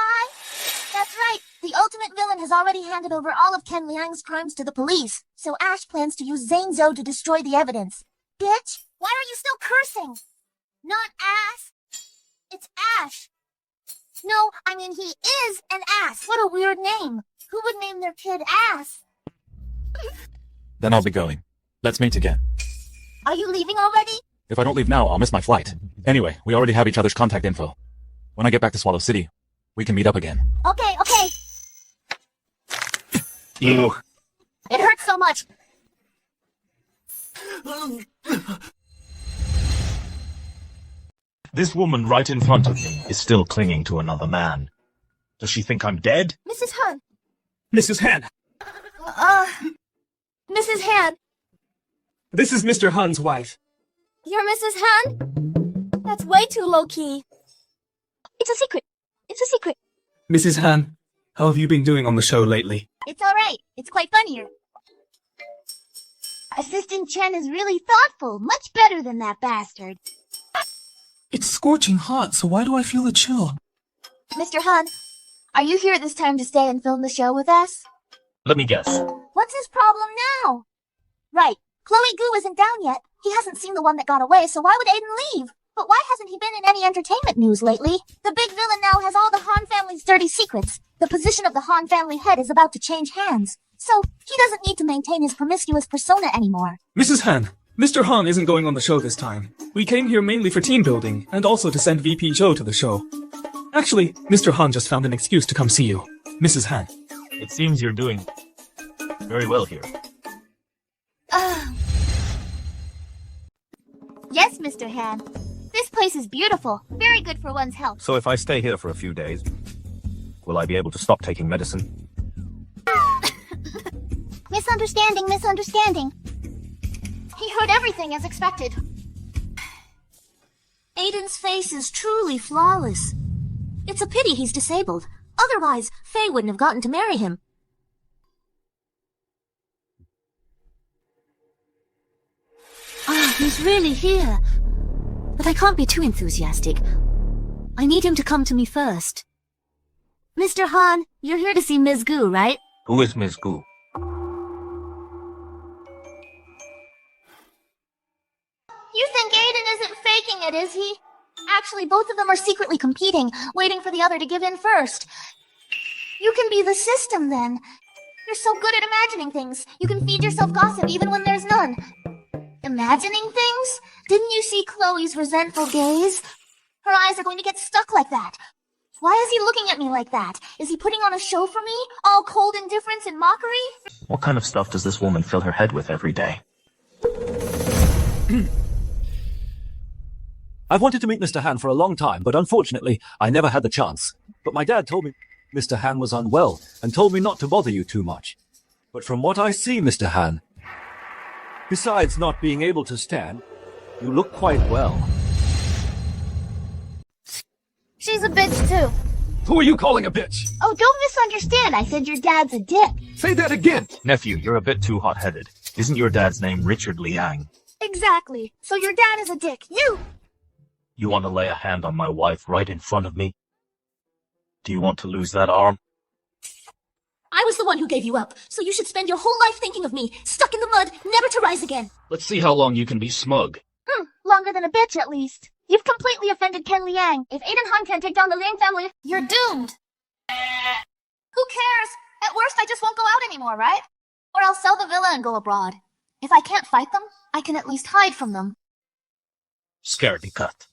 Speaker 5: That's right. The ultimate villain has already handed over all of Ken Liang's crimes to the police. So Ash plans to use Zane Joe to destroy the evidence. Bitch, why are you still cursing? Not ass. It's Ash. No, I mean he is an ass. What a weird name. Who would name their kid Ass?
Speaker 16: Then I'll be going. Let's meet again.
Speaker 5: Are you leaving already?
Speaker 16: If I don't leave now, I'll miss my flight. Anyway, we already have each other's contact info. When I get back to Swallow City, we can meet up again.
Speaker 5: Okay.
Speaker 6: You.
Speaker 5: It hurts so much.
Speaker 6: This woman right in front of me is still clinging to another man. Does she think I'm dead?
Speaker 5: Mrs. Han.
Speaker 1: Mrs. Han,
Speaker 3: Mrs. Han,
Speaker 1: this is Mr. Han's wife.
Speaker 3: you're Mrs. Han? That's way too low-key.
Speaker 5: It's a secret.
Speaker 1: Mrs. Han, how have you been doing on the show lately?
Speaker 5: It's alright. It's quite funnier. Assistant Chen is really thoughtful. Much better than that bastard.
Speaker 1: It's scorching hot, so why do I feel a chill?
Speaker 5: Mr. Han, are you here this time to stay and film the show with us?
Speaker 6: Let me guess.
Speaker 5: What's his problem now? Right. Chloe Gu isn't down yet. He hasn't seen the one that got away, so why would Aiden leave? But why hasn't he been in any entertainment news lately? The big villain now has all the Han family's dirty secrets. The position of the Han family head is about to change hands. So, he doesn't need to maintain his promiscuous persona anymore.
Speaker 1: Mrs. Han, Mr. Han isn't going on the show this time. We came here mainly for team building, and also to send VP Joe to the show. Actually, Mr. Han just found an excuse to come see you. Mrs. Han.
Speaker 6: It seems you're doing very well here.
Speaker 5: Yes, Mr. Han. This place is beautiful. Very good for one's health.
Speaker 6: So if I stay here for a few days, will I be able to stop taking medicine?
Speaker 5: Misunderstanding. He heard everything as expected.
Speaker 3: Aiden's face is truly flawless. It's a pity he's disabled. Otherwise, Faye wouldn't have gotten to marry him.
Speaker 17: He's really here. But I can't be too enthusiastic. I need him to come to me first. Mr. Han, you're here to see Ms. Gu, right?
Speaker 6: Who is Ms. Gu?
Speaker 5: You think Aiden isn't faking it, is he? Actually, both of them are secretly competing, waiting for the other to give in first. You can be the system, then. You're so good at imagining things. You can feed yourself gossip even when there's none. Imagining things? Didn't you see Chloe's resentful gaze? Her eyes are going to get stuck like that. Why is he looking at me like that? Is he putting on a show for me? All cold indifference and mockery?
Speaker 8: What kind of stuff does this woman fill her head with every day?
Speaker 12: I've wanted to meet Mr. Han for a long time, but unfortunately, I never had the chance. But my dad told me Mr. Han was unwell, and told me not to bother you too much. But from what I see, Mr. Han, besides not being able to stand, you look quite well.
Speaker 5: She's a bitch, too.
Speaker 11: Who are you calling a bitch?
Speaker 5: Oh, don't misunderstand. I said your dad's a dick.
Speaker 11: Say that again.
Speaker 6: Nephew, you're a bit too hot-headed. Isn't your dad's name Richard Liang?
Speaker 5: Exactly. So your dad is a dick.
Speaker 6: You want to lay a hand on my wife right in front of me? Do you want to lose that arm?
Speaker 3: I was the one who gave you up, so you should spend your whole life thinking of me, stuck in the mud, never to rise again.
Speaker 11: Let's see how long you can be smug.
Speaker 5: Longer than a bitch, at least.
Speaker 3: You've completely offended Ken Liang. If Aiden Han can't take down the Liang family, you're doomed.
Speaker 4: Who cares? At worst, I just won't go out anymore, right? Or I'll sell the villa and go abroad. If I can't fight them, I can at least hide from them.
Speaker 6: Scaredy cut.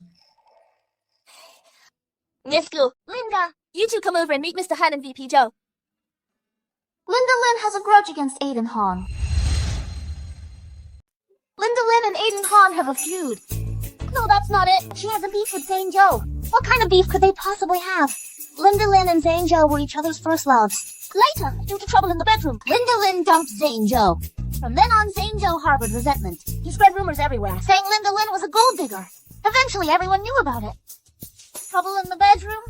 Speaker 3: Miss Gu, Linda.
Speaker 7: You two come over and meet Mr. Han and VP Joe.
Speaker 4: Linda Lin has a grudge against Aiden Han. Linda Lin and Aiden Han have a feud.
Speaker 3: No, that's not it. She has a beef with Zhang Zhou. What kind of beef could they possibly have? Linda Lin and Zhang Zhou were each other's first loves. Later, due to trouble in the bedroom, Linda Lin dumped Zhang Zhou. From then on, Zhang Zhou harbored resentment. He spread rumors everywhere, saying Linda Lin was a gold digger. Eventually, everyone knew about it. Trouble in the bedroom?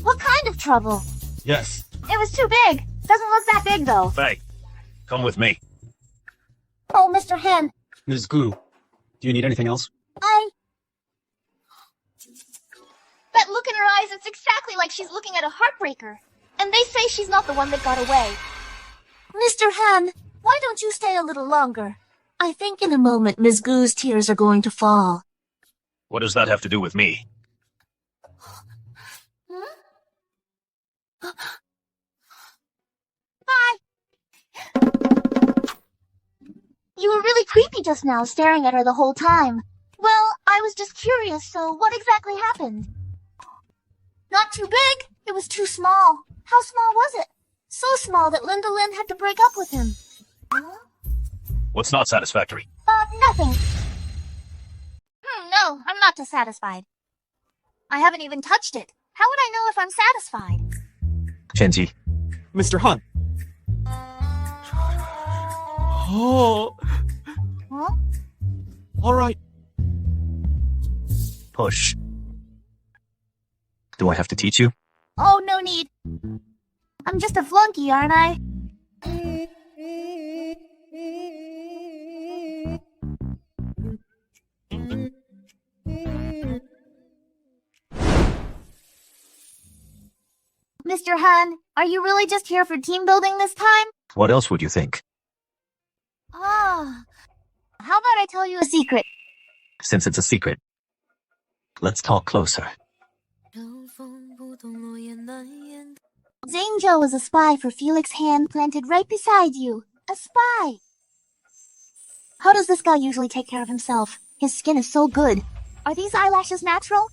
Speaker 3: What kind of trouble?
Speaker 6: Yes.
Speaker 3: It was too big. Doesn't look that big, though.
Speaker 6: Faye, come with me.
Speaker 3: Oh, Mr. Han.
Speaker 13: Ms. Gu, do you need anything else?
Speaker 4: That look in her eyes, it's exactly like she's looking at a heartbreaker. And they say she's not the one that got away.
Speaker 3: Mr. Han, why don't you stay a little longer? I think in a moment Ms. Gu's tears are going to fall.
Speaker 6: What does that have to do with me?
Speaker 3: Bye. You were really creepy just now, staring at her the whole time. Well, I was just curious, so what exactly happened?
Speaker 4: Not too big. It was too small. How small was it? So small that Linda Lin had to break up with him.
Speaker 6: What's not satisfactory?
Speaker 3: Nothing.
Speaker 4: No, I'm not dissatisfied. I haven't even touched it. How would I know if I'm satisfied?
Speaker 8: Chenji.
Speaker 13: Mr. Han. Oh.
Speaker 4: Huh?
Speaker 13: All right.
Speaker 8: Push. Do I have to teach you?
Speaker 3: Oh, no need. I'm just a flunky, aren't I? Mr. Han, are you really just here for team building this time?
Speaker 8: What else would you think?
Speaker 3: Ah. How about I tell you a secret?
Speaker 8: Since it's a secret, let's talk closer.
Speaker 3: Zhang Zhou is a spy for Felix Han planted right beside you. A spy. How does this guy usually take care of himself? His skin is so good. Are these eyelashes natural?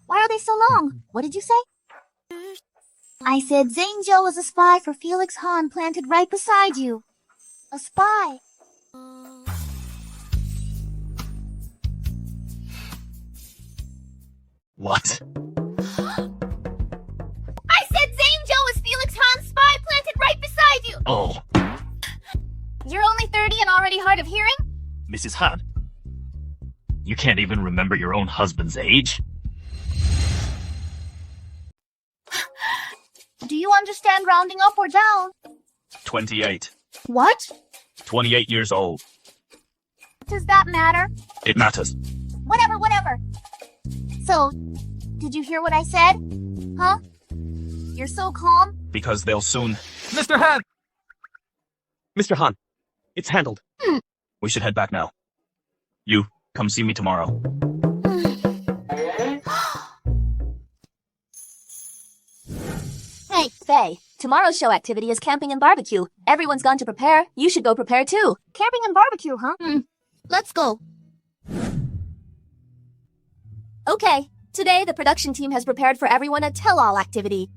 Speaker 3: Why are they so long? What did you say? I said Zhang Zhou is a spy for Felix Han planted right beside you. A spy.
Speaker 8: What?
Speaker 3: I said Zhang Zhou is Felix Han's spy planted right beside you!
Speaker 8: Oh.
Speaker 3: You're only 30 and already hard of hearing?
Speaker 6: Mrs. Han, you can't even remember your own husband's age?
Speaker 3: Do you understand rounding up or down?
Speaker 6: 28.
Speaker 3: What?
Speaker 6: 28 years old.
Speaker 3: Does that matter?
Speaker 6: It matters.
Speaker 3: Whatever. So, did you hear what I said? Huh? You're so calm?
Speaker 6: Because they'll soon...
Speaker 13: Mr. Han! Mr. Han, it's handled.
Speaker 6: We should head back now. You, come see me tomorrow.
Speaker 7: Hey, Faye. Tomorrow's show activity is camping and barbecue. Everyone's gone to prepare. You should go prepare too.
Speaker 3: Camping and barbecue, huh? Let's go.
Speaker 7: Okay, today the production team has prepared for everyone a tell-all activity.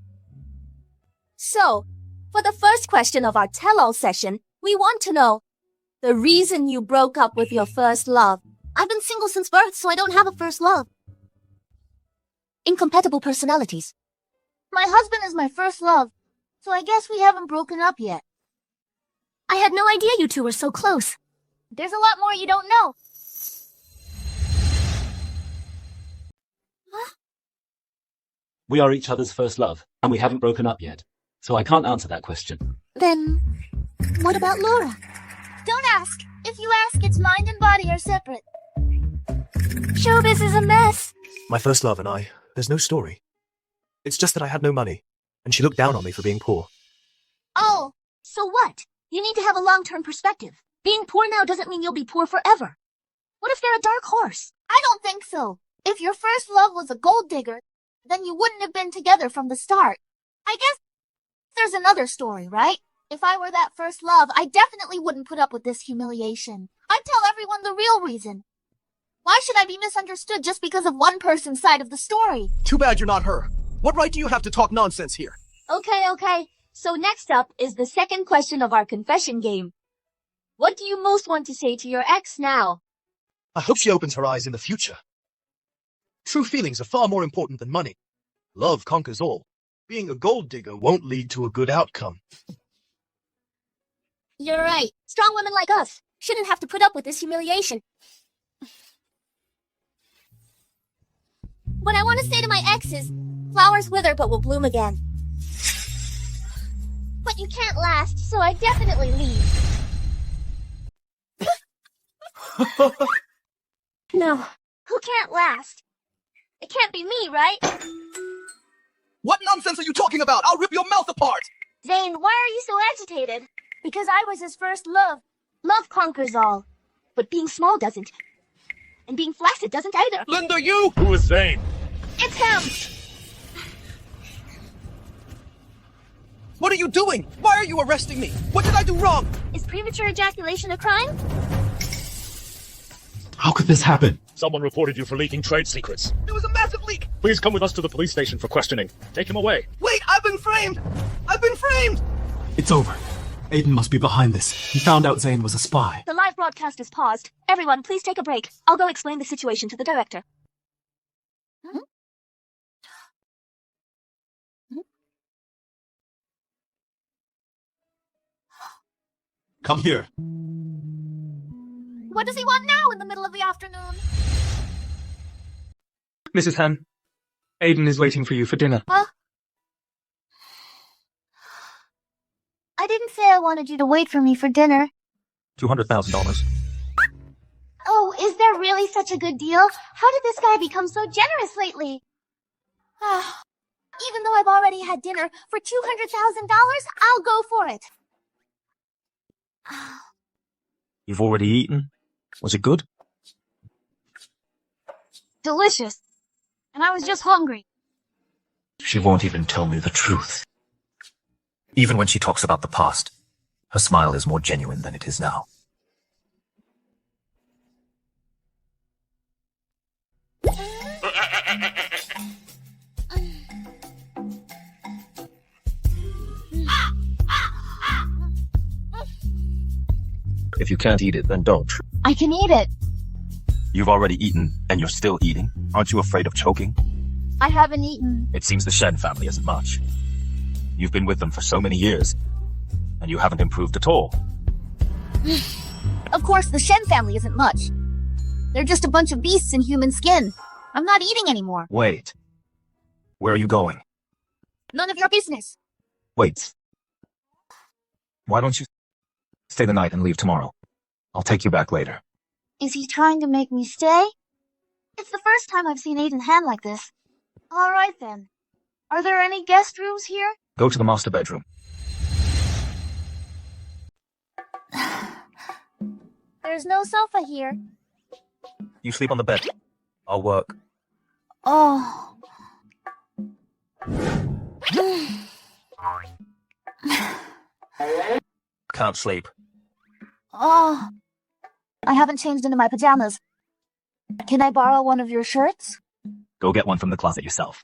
Speaker 7: So, for the first question of our tell-all session, we want to know the reason you broke up with your first love.
Speaker 3: I've been single since birth, so I don't have a first love.
Speaker 17: Incompatible personalities.
Speaker 3: My husband is my first love, so I guess we haven't broken up yet.
Speaker 17: I had no idea you two were so close.
Speaker 3: There's a lot more you don't know.
Speaker 12: We are each other's first love, and we haven't broken up yet. So I can't answer that question.
Speaker 3: Then, what about Laura? Don't ask. If you ask, its mind and body are separate.
Speaker 17: Showbiz is a mess.
Speaker 14: My first love and I, there's no story. It's just that I had no money, and she looked down on me for being poor.
Speaker 3: Oh, so what? You need to have a long-term perspective. Being poor now doesn't mean you'll be poor forever. What if they're a dark horse? I don't think so. If your first love was a gold digger, then you wouldn't have been together from the start. I guess there's another story, right? If I were that first love, I definitely wouldn't put up with this humiliation. I'd tell everyone the real reason. Why should I be misunderstood just because of one person's side of the story?
Speaker 18: Too bad you're not her. What right do you have to talk nonsense here?
Speaker 7: Okay. So next up is the second question of our confession game. What do you most want to say to your ex now?
Speaker 18: I hope she opens her eyes in the future. True feelings are far more important than money. Love conquers all. Being a gold digger won't lead to a good outcome.
Speaker 3: You're right. Strong women like us shouldn't have to put up with this humiliation. What I want to say to my ex is, flowers wither but will bloom again. But you can't last, so I definitely leave. No, who can't last? It can't be me, right?
Speaker 18: What nonsense are you talking about? I'll rip your mouth apart!
Speaker 3: Zane, why are you so agitated? Because I was his first love. Love conquers all. But being small doesn't. And being flaccid doesn't either.
Speaker 11: Linda, you! Who is Zane?
Speaker 3: It's him!
Speaker 18: What are you doing? Why are you arresting me? What did I do wrong?
Speaker 3: Is premature ejaculation a crime?
Speaker 11: How could this happen? Someone reported you for leaking trade secrets.
Speaker 18: It was a massive leak!
Speaker 11: Please come with us to the police station for questioning. Take him away.
Speaker 18: Wait, I've been framed! I've been framed!
Speaker 2: It's over. Aiden must be behind this. He found out Zane was a spy.
Speaker 7: The live broadcast is paused. Everyone, please take a break. I'll go explain the situation to the director.
Speaker 2: Come here.
Speaker 3: What does he want now in the middle of the afternoon?
Speaker 2: Mrs. Han, Aiden is waiting for you for dinner.
Speaker 3: Huh? I didn't say I wanted you to wait for me for dinner.
Speaker 6: $200,000.
Speaker 3: Oh, is there really such a good deal? How did this guy become so generous lately? Even though I've already had dinner for $200,000, I'll go for it.
Speaker 6: You've already eaten? Was it good?
Speaker 3: Delicious. And I was just hungry.
Speaker 8: She won't even tell me the truth. Even when she talks about the past, her smile is more genuine than it is now. If you can't eat it, then don't.
Speaker 3: I can eat it.
Speaker 6: You've already eaten, and you're still eating. Aren't you afraid of choking?
Speaker 3: I haven't eaten.
Speaker 6: It seems the Shen family isn't much. You've been with them for so many years, and you haven't improved at all.
Speaker 3: Of course, the Shen family isn't much. They're just a bunch of beasts in human skin. I'm not eating anymore.
Speaker 6: Wait. Where are you going?
Speaker 3: None of your business.
Speaker 6: Wait. Why don't you stay the night and leave tomorrow? I'll take you back later.
Speaker 3: Is he trying to make me stay? It's the first time I've seen Aiden hand like this. All right, then. Are there any guest rooms here?
Speaker 6: Go to the master bedroom.
Speaker 3: There's no sofa here.
Speaker 6: You sleep on the bed. I'll work.
Speaker 3: Oh.
Speaker 6: Can't sleep.
Speaker 3: Oh. I haven't changed into my pajamas. Can I borrow one of your shirts?
Speaker 6: Go get one from the closet yourself.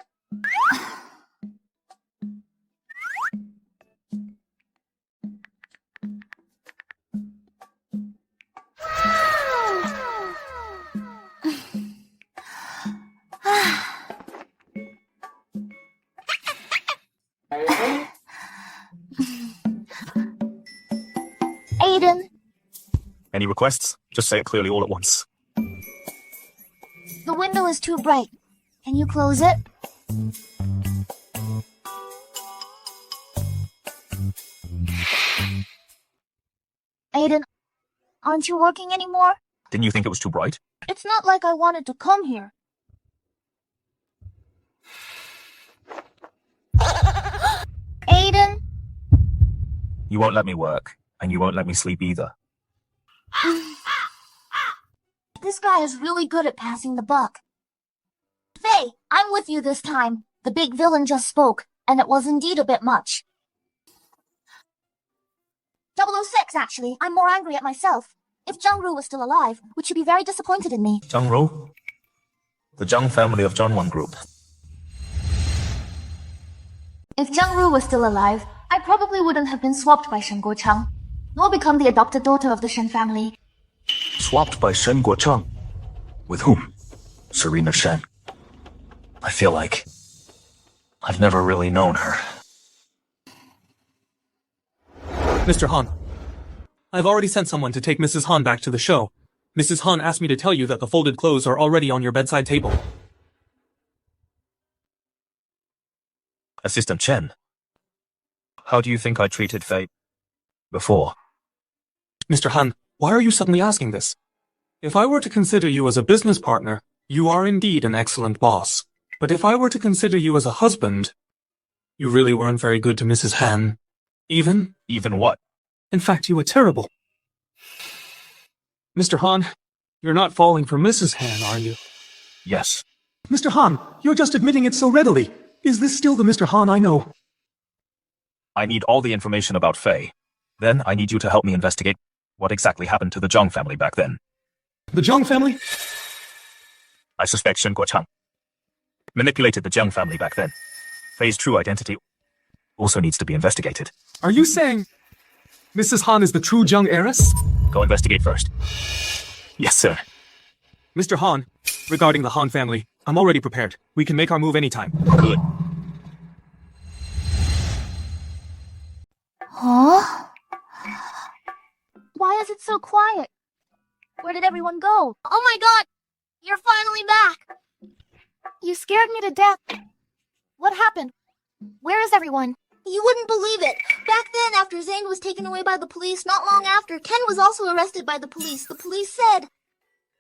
Speaker 3: Aiden,
Speaker 6: Any requests? Just say it clearly all at once.
Speaker 3: the window is too bright. Can you close it? Aiden, aren't you working anymore?
Speaker 6: Didn't you think it was too bright?
Speaker 3: It's not like I wanted to come here. Aiden?
Speaker 6: You won't let me work, and you won't let me sleep either.
Speaker 3: This guy is really good at passing the buck. Faye, I'm with you this time. The big villain just spoke, and it was indeed a bit much. 006, actually. I'm more angry at myself. If Jung-Ru was still alive, would she be very disappointed in me?
Speaker 6: Jung-Ru? The Jung family of Jeonwon Group.
Speaker 3: If Jung-Ru was still alive, I probably wouldn't have been swapped by Shen Guocheng, nor become the adopted daughter of the Shen family.
Speaker 8: Swapped by Shen Guocheng? With whom? Serena Shen. I feel like I've never really known her.
Speaker 2: Mr. Han, I've already sent someone to take Mrs. Han back to the show. Mrs. Han asked me to tell you that the folded clothes are already on your bedside table.
Speaker 6: Assistant Chen. How do you think I treated Faye before?
Speaker 2: Mr. Han, why are you suddenly asking this? If I were to consider you as a business partner, you are indeed an excellent boss. But if I were to consider you as a husband, you really weren't very good to Mrs. Han. Even
Speaker 6: what?
Speaker 2: In fact, you were terrible. Mr. Han, you're not falling for Mrs. Han, are you?
Speaker 6: Yes.
Speaker 2: Mr. Han, you're just admitting it so readily. Is this still the Mr. Han I know?
Speaker 6: I need all the information about Faye. Then I need you to help me investigate what exactly happened to the Jung family back then.
Speaker 2: The Jung family?
Speaker 6: I suspect Shen Guocheng manipulated the Jung family back then. Faye's true identity also needs to be investigated.
Speaker 2: Are you saying Mrs. Han is the true Jung heiress?
Speaker 6: Go investigate first. Yes, sir.
Speaker 2: Mr. Han, regarding the Han family, I'm already prepared. We can make our move anytime.
Speaker 6: Good.
Speaker 3: Huh? Why is it so quiet? Where did everyone go? Oh my god! You're finally back! You scared me to death. What happened? Where is everyone? You wouldn't believe it. Back then, after Zane was taken away by the police, not long after, Ken was also arrested by the police. The police said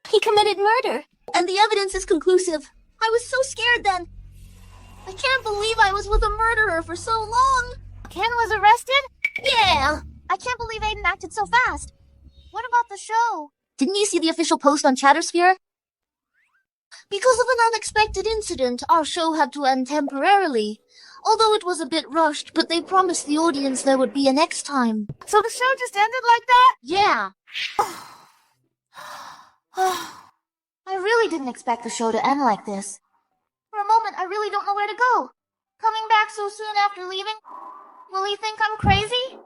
Speaker 3: he committed murder. And the evidence is conclusive. I was so scared then. I can't believe I was with a murderer for so long. Ken was arrested? Yeah. I can't believe Aiden acted so fast. What about the show? Didn't you see the official post on Chattersphere? Because of an unexpected incident, our show had to end temporarily. Although it was a bit rushed, but they promised the audience there would be a next time. So the show just ended like that? Yeah. I really didn't expect the show to end like this. For a moment, I really don't know where to go. Coming back so soon after leaving? Will he think I'm crazy?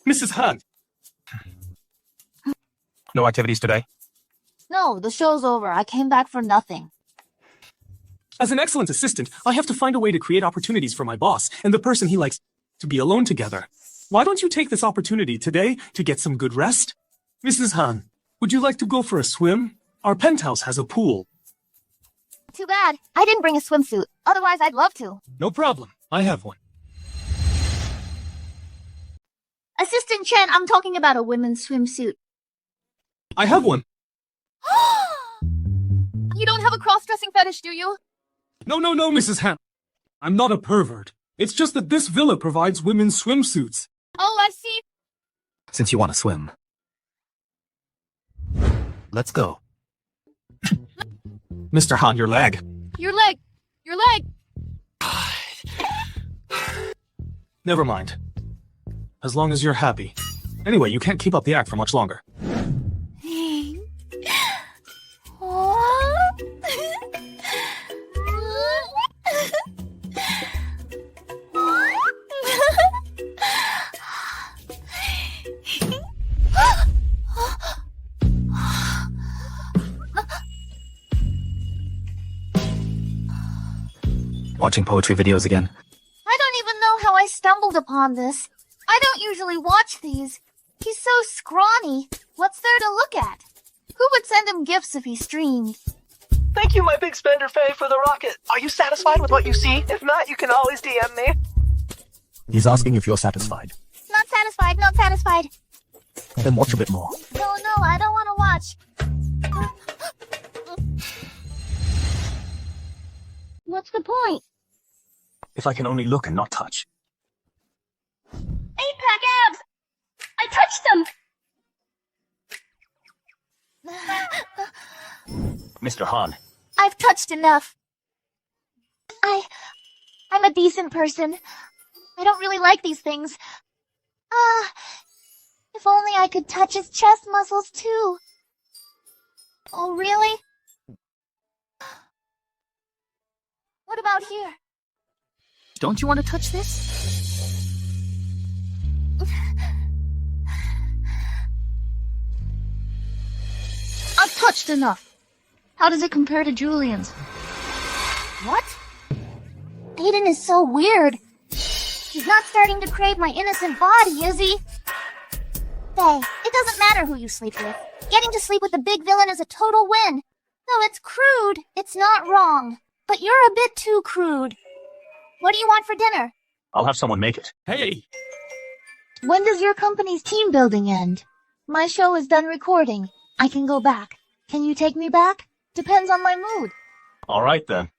Speaker 2: Mrs. Han!
Speaker 6: No activities today?
Speaker 3: No, the show's over. I came back for nothing.
Speaker 2: As an excellent assistant, I have to find a way to create opportunities for my boss and the person he likes to be alone together. Why don't you take this opportunity today to get some good rest? Mrs. Han, would you like to go for a swim? Our penthouse has a pool.
Speaker 3: Too bad. I didn't bring a swimsuit. Otherwise, I'd love to.
Speaker 2: No problem. I have one.
Speaker 3: Assistant Chen, I'm talking about a women's swimsuit.
Speaker 2: I have one.
Speaker 3: You don't have a cross-dressing fetish, do you?
Speaker 2: No, Mrs. Han. I'm not a pervert. It's just that this villa provides women's swimsuits.
Speaker 3: Oh, I see.
Speaker 15: Since you want to swim, let's go.
Speaker 2: Mr. Han, your leg.
Speaker 3: Your leg. Your leg.
Speaker 2: Never mind. As long as you're happy. Anyway, you can't keep up the act for much longer.
Speaker 15: Watching poetry videos again.
Speaker 3: I don't even know how I stumbled upon this. I don't usually watch these. He's so scrawny. What's there to look at? Who would send him gifts if he streamed?
Speaker 19: Thank you, my big spender Faye, for the rocket. Are you satisfied with what you see? If not, you can always DM me.
Speaker 15: He's asking if you're satisfied.
Speaker 3: Not satisfied, not satisfied.
Speaker 15: Then watch a bit more.
Speaker 3: No, I don't want to watch. What's the point?
Speaker 8: If I can only look and not touch.
Speaker 3: 8-pack abs! I touched them!
Speaker 6: Mr. Han,
Speaker 3: I've touched enough. I'm a decent person. I don't really like these things. If only I could touch his chest muscles too. Oh, really? What about here?
Speaker 2: Don't you want to touch this?
Speaker 3: I've touched enough. How does it compare to Julian's? What? Aiden is so weird. He's not starting to crave my innocent body, is he? Faye, it doesn't matter who you sleep with. Getting to sleep with the big villain is a total win. Though it's crude, it's not wrong. But you're a bit too crude. What do you want for dinner?
Speaker 6: I'll have someone make it.
Speaker 2: Hey!
Speaker 3: When does your company's team building end? My show is done recording. I can go back. Can you take me back? Depends on my mood.
Speaker 6: All right, then.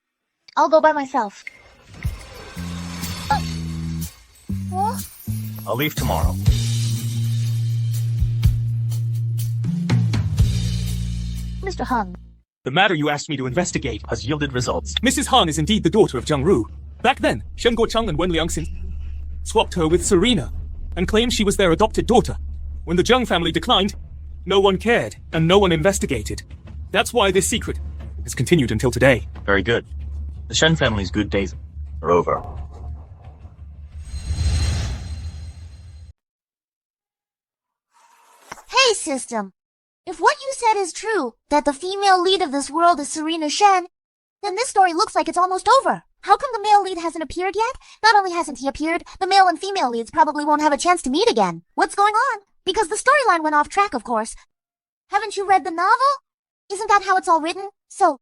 Speaker 3: I'll go by myself. Huh?
Speaker 6: I'll leave tomorrow.
Speaker 3: Mr. Han.
Speaker 2: The matter you asked me to investigate
Speaker 6: has yielded results.
Speaker 2: Mrs. Han is indeed the daughter of Zhang Ru. Back then, Shen Guocheng and Wen Liangxin swapped her with Serena and claimed she was their adopted daughter. When the Zhang family declined, no one cared and no one investigated. That's why this secret has continued until today.
Speaker 6: Very good. The Shen family's good days are over.
Speaker 3: Hey, system. If what you said is true, that the female lead of this world is Serena Shen, then this story looks like it's almost over. How come the male lead hasn't appeared yet? Not only hasn't he appeared, the male and female leads probably won't have a chance to meet again. What's going on? Because the storyline went off track, of course. Haven't you read the novel? Isn't that how it's all written? So,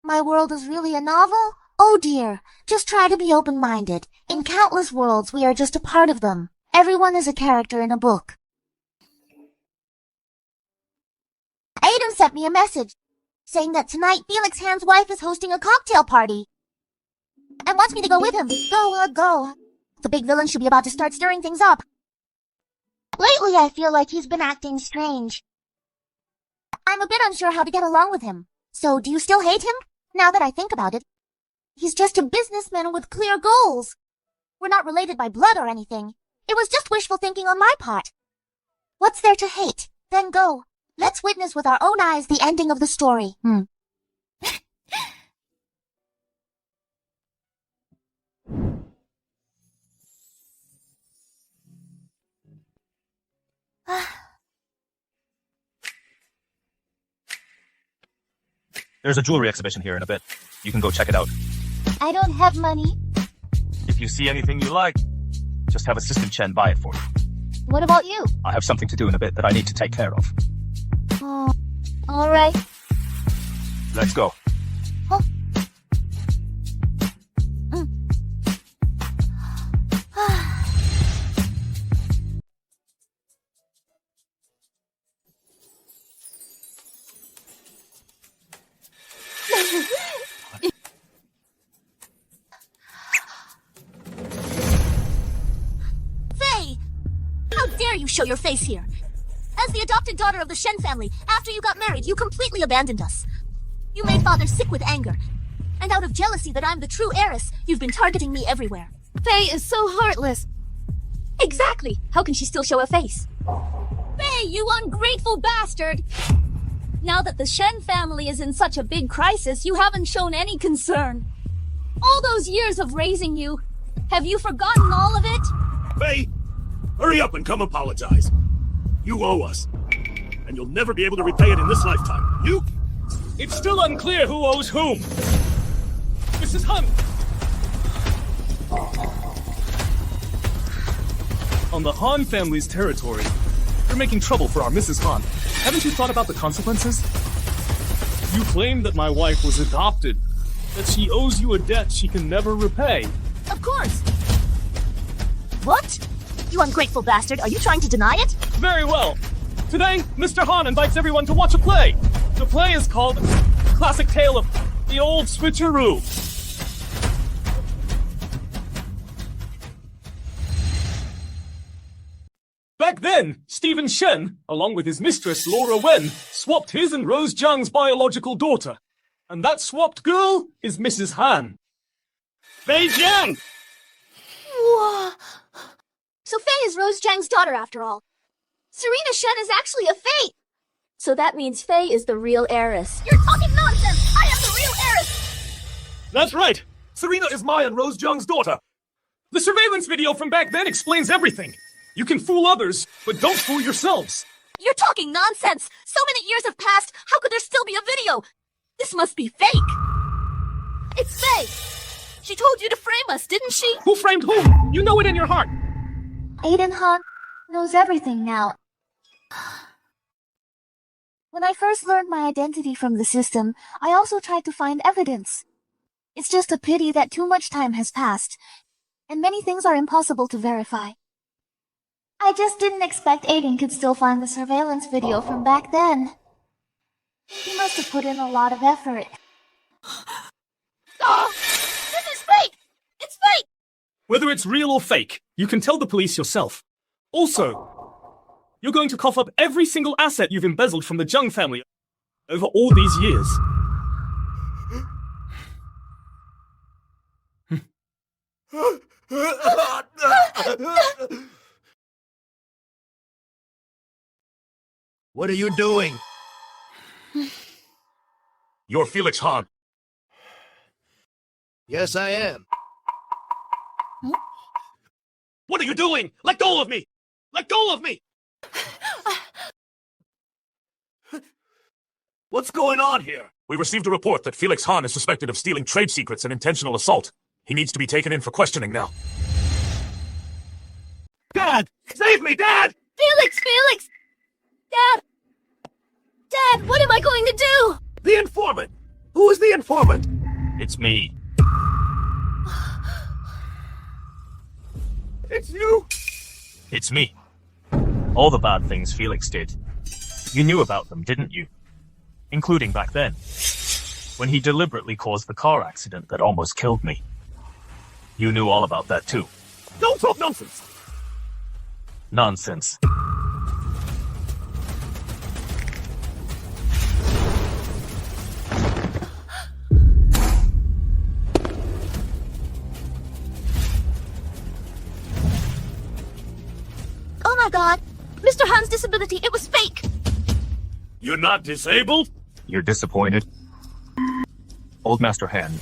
Speaker 3: my world is really a novel? Oh dear, just try to be open-minded. In countless worlds, we are just a part of them. Everyone is a character in a book. Aiden sent me a message, saying that tonight Felix Han's wife is hosting a cocktail party, and wants me to go with him. Go. The big villain should be about to start stirring things up. Lately, I feel like he's been acting strange. I'm a bit unsure how to get along with him. So, do you still hate him? Now that I think about it, he's just a businessman with clear goals. We're not related by blood or anything. It was just wishful thinking on my part. What's there to hate? Then go. Let's witness with our own eyes the ending of the story.
Speaker 6: There's a jewelry exhibition here in a bit. You can go check it out.
Speaker 3: I don't have money.
Speaker 6: If you see anything you like, just have Assistant Chen buy it for you.
Speaker 3: What about you?
Speaker 6: I have something to do in a bit that I need to take care of.
Speaker 3: Oh, all right.
Speaker 6: Let's go.
Speaker 3: Huh?
Speaker 17: Faye! How dare you show your face here? As the adopted daughter of the Shen family, after you got married, you completely abandoned us. You made father sick with anger. And out of jealousy that I'm the true heiress, you've been targeting me everywhere.
Speaker 7: Faye is so heartless.
Speaker 17: Exactly. How can she still show a face?
Speaker 7: Faye, you ungrateful bastard! Now that the Shen family is in such a big crisis, you haven't shown any concern. All those years of raising you, have you forgotten all of it?
Speaker 11: Faye, hurry up and come apologize. You owe us. And you'll never be able to repay it in this lifetime. You...
Speaker 2: It's still unclear who owes whom. Mrs. Han! On the Han family's territory, you're making trouble for our Mrs. Han. Haven't you thought about the consequences? You claim that my wife was adopted, that she owes you a debt she can never repay.
Speaker 17: Of course. What? You ungrateful bastard, are you trying to deny it?
Speaker 2: Very well. Today, Mr. Han invites everyone to watch a play. The play is called Classic Tale of the Old Switcheroo. Back then, Stephen Shen, along with his mistress Laura Wen, swapped his and Rose Zhang's biological daughter. And that swapped girl is Mrs. Han.
Speaker 11: Fei Jiang!
Speaker 17: Whoa. So Faye is Rose Zhang's daughter after all. Serena Shen is actually a Faye.
Speaker 7: So that means Faye is the real heiress.
Speaker 17: You're talking nonsense! I am the real heiress!
Speaker 11: That's right! Serena is my and Rose Zhang's daughter.
Speaker 2: The surveillance video from back then explains everything. You can fool others, but don't fool yourselves.
Speaker 17: You're talking nonsense! So many years have passed, how could there still be a video? This must be fake! It's Faye! She told you to frame us, didn't she?
Speaker 2: Who framed whom? You know it in your heart.
Speaker 4: Aiden Han knows everything now. When I first learned my identity from the system, I also tried to find evidence. It's just a pity that too much time has passed, and many things are impossible to verify. I just didn't expect Aiden could still find the surveillance video from back then. He must have put in a lot of effort.
Speaker 17: This is fake! It's fake!
Speaker 2: Whether it's real or fake, you can tell the police yourself. Also, you're going to cough up every single asset you've embezzled from the Zhang family over all these years.
Speaker 14: What are you doing?
Speaker 11: You're Felix Han.
Speaker 14: Yes, I am.
Speaker 11: What are you doing? Let go of me! Let go of me! What's going on here? We received a report that Felix Han is suspected of stealing trade secrets and intentional assault. He needs to be taken in for questioning now. Dad! Save me, Dad!
Speaker 17: Felix! Felix! Dad! Dad, what am I going to do?
Speaker 11: The informant! Who is the informant?
Speaker 6: It's me.
Speaker 11: It's you!
Speaker 6: It's me. All the bad things Felix did. You knew about them, didn't you? Including back then, when he deliberately caused the car accident that almost killed me. You knew all about that too.
Speaker 11: Don't talk nonsense!
Speaker 6: Nonsense.
Speaker 17: Oh my god! Mr. Han's disability, it was fake!
Speaker 11: You're not disabled?
Speaker 6: You're disappointed? Old Master Han,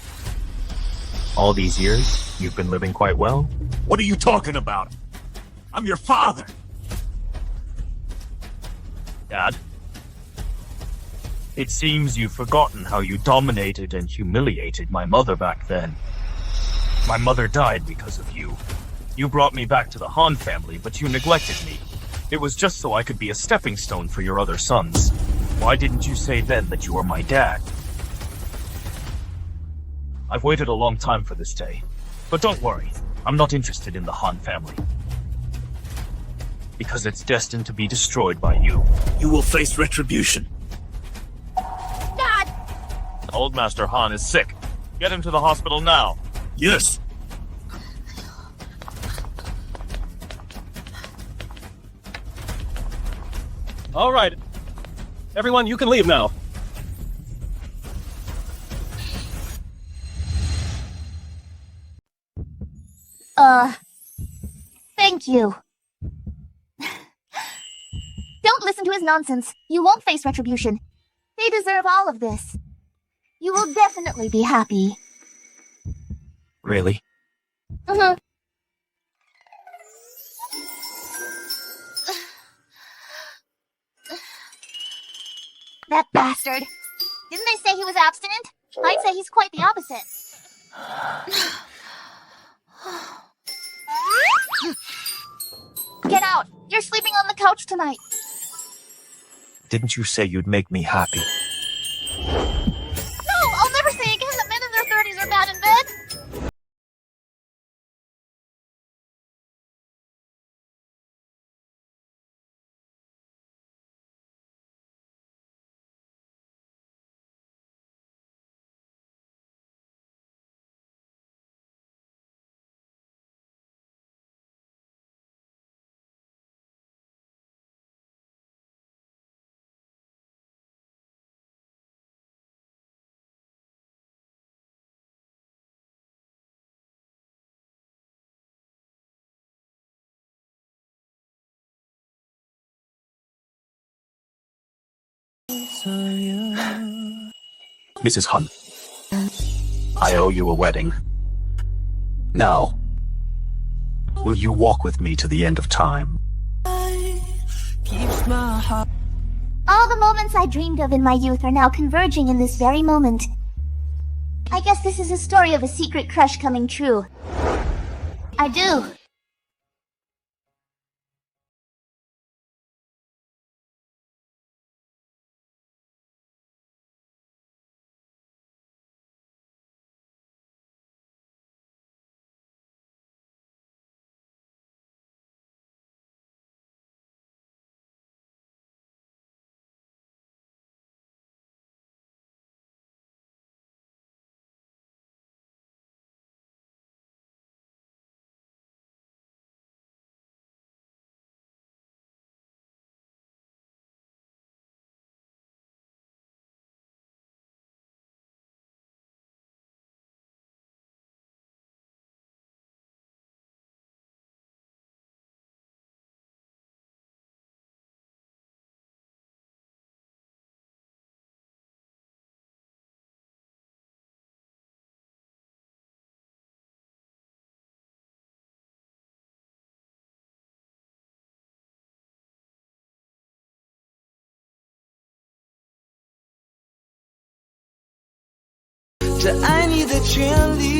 Speaker 6: all these years, you've been living quite well?
Speaker 11: What are you talking about? I'm your father!
Speaker 6: Dad? It seems you've forgotten how you dominated and humiliated my mother back then. My mother died because of you. You brought me back to the Han family, but you neglected me. It was just so I could be a stepping stone for your other sons. Why didn't you say then that you were my dad? I've waited a long time for this day. But don't worry, I'm not interested in the Han family. Because it's destined to be destroyed by you.
Speaker 11: You will face retribution.
Speaker 17: Dad!
Speaker 6: Old Master Han is sick. Get him to the hospital now.
Speaker 11: Yes.
Speaker 19: All right. Everyone, you can leave now.
Speaker 3: Thank you. Don't listen to his nonsense. You won't face retribution. They deserve all of this. You will definitely be happy.
Speaker 6: Really?
Speaker 3: Uh-huh. That bastard. Didn't they say he was abstinent? I'd say he's quite the opposite. Get out. You're sleeping on the couch tonight.
Speaker 8: Didn't you say you'd make me happy?
Speaker 14: Mrs. Hun, I owe you a wedding. Now, will you walk with me to the end of time?
Speaker 3: All the moments I dreamed of in my youth are now converging in this very moment. I guess this is a story of a secret crush coming true. I do.
Speaker 10: 这爱你的权利。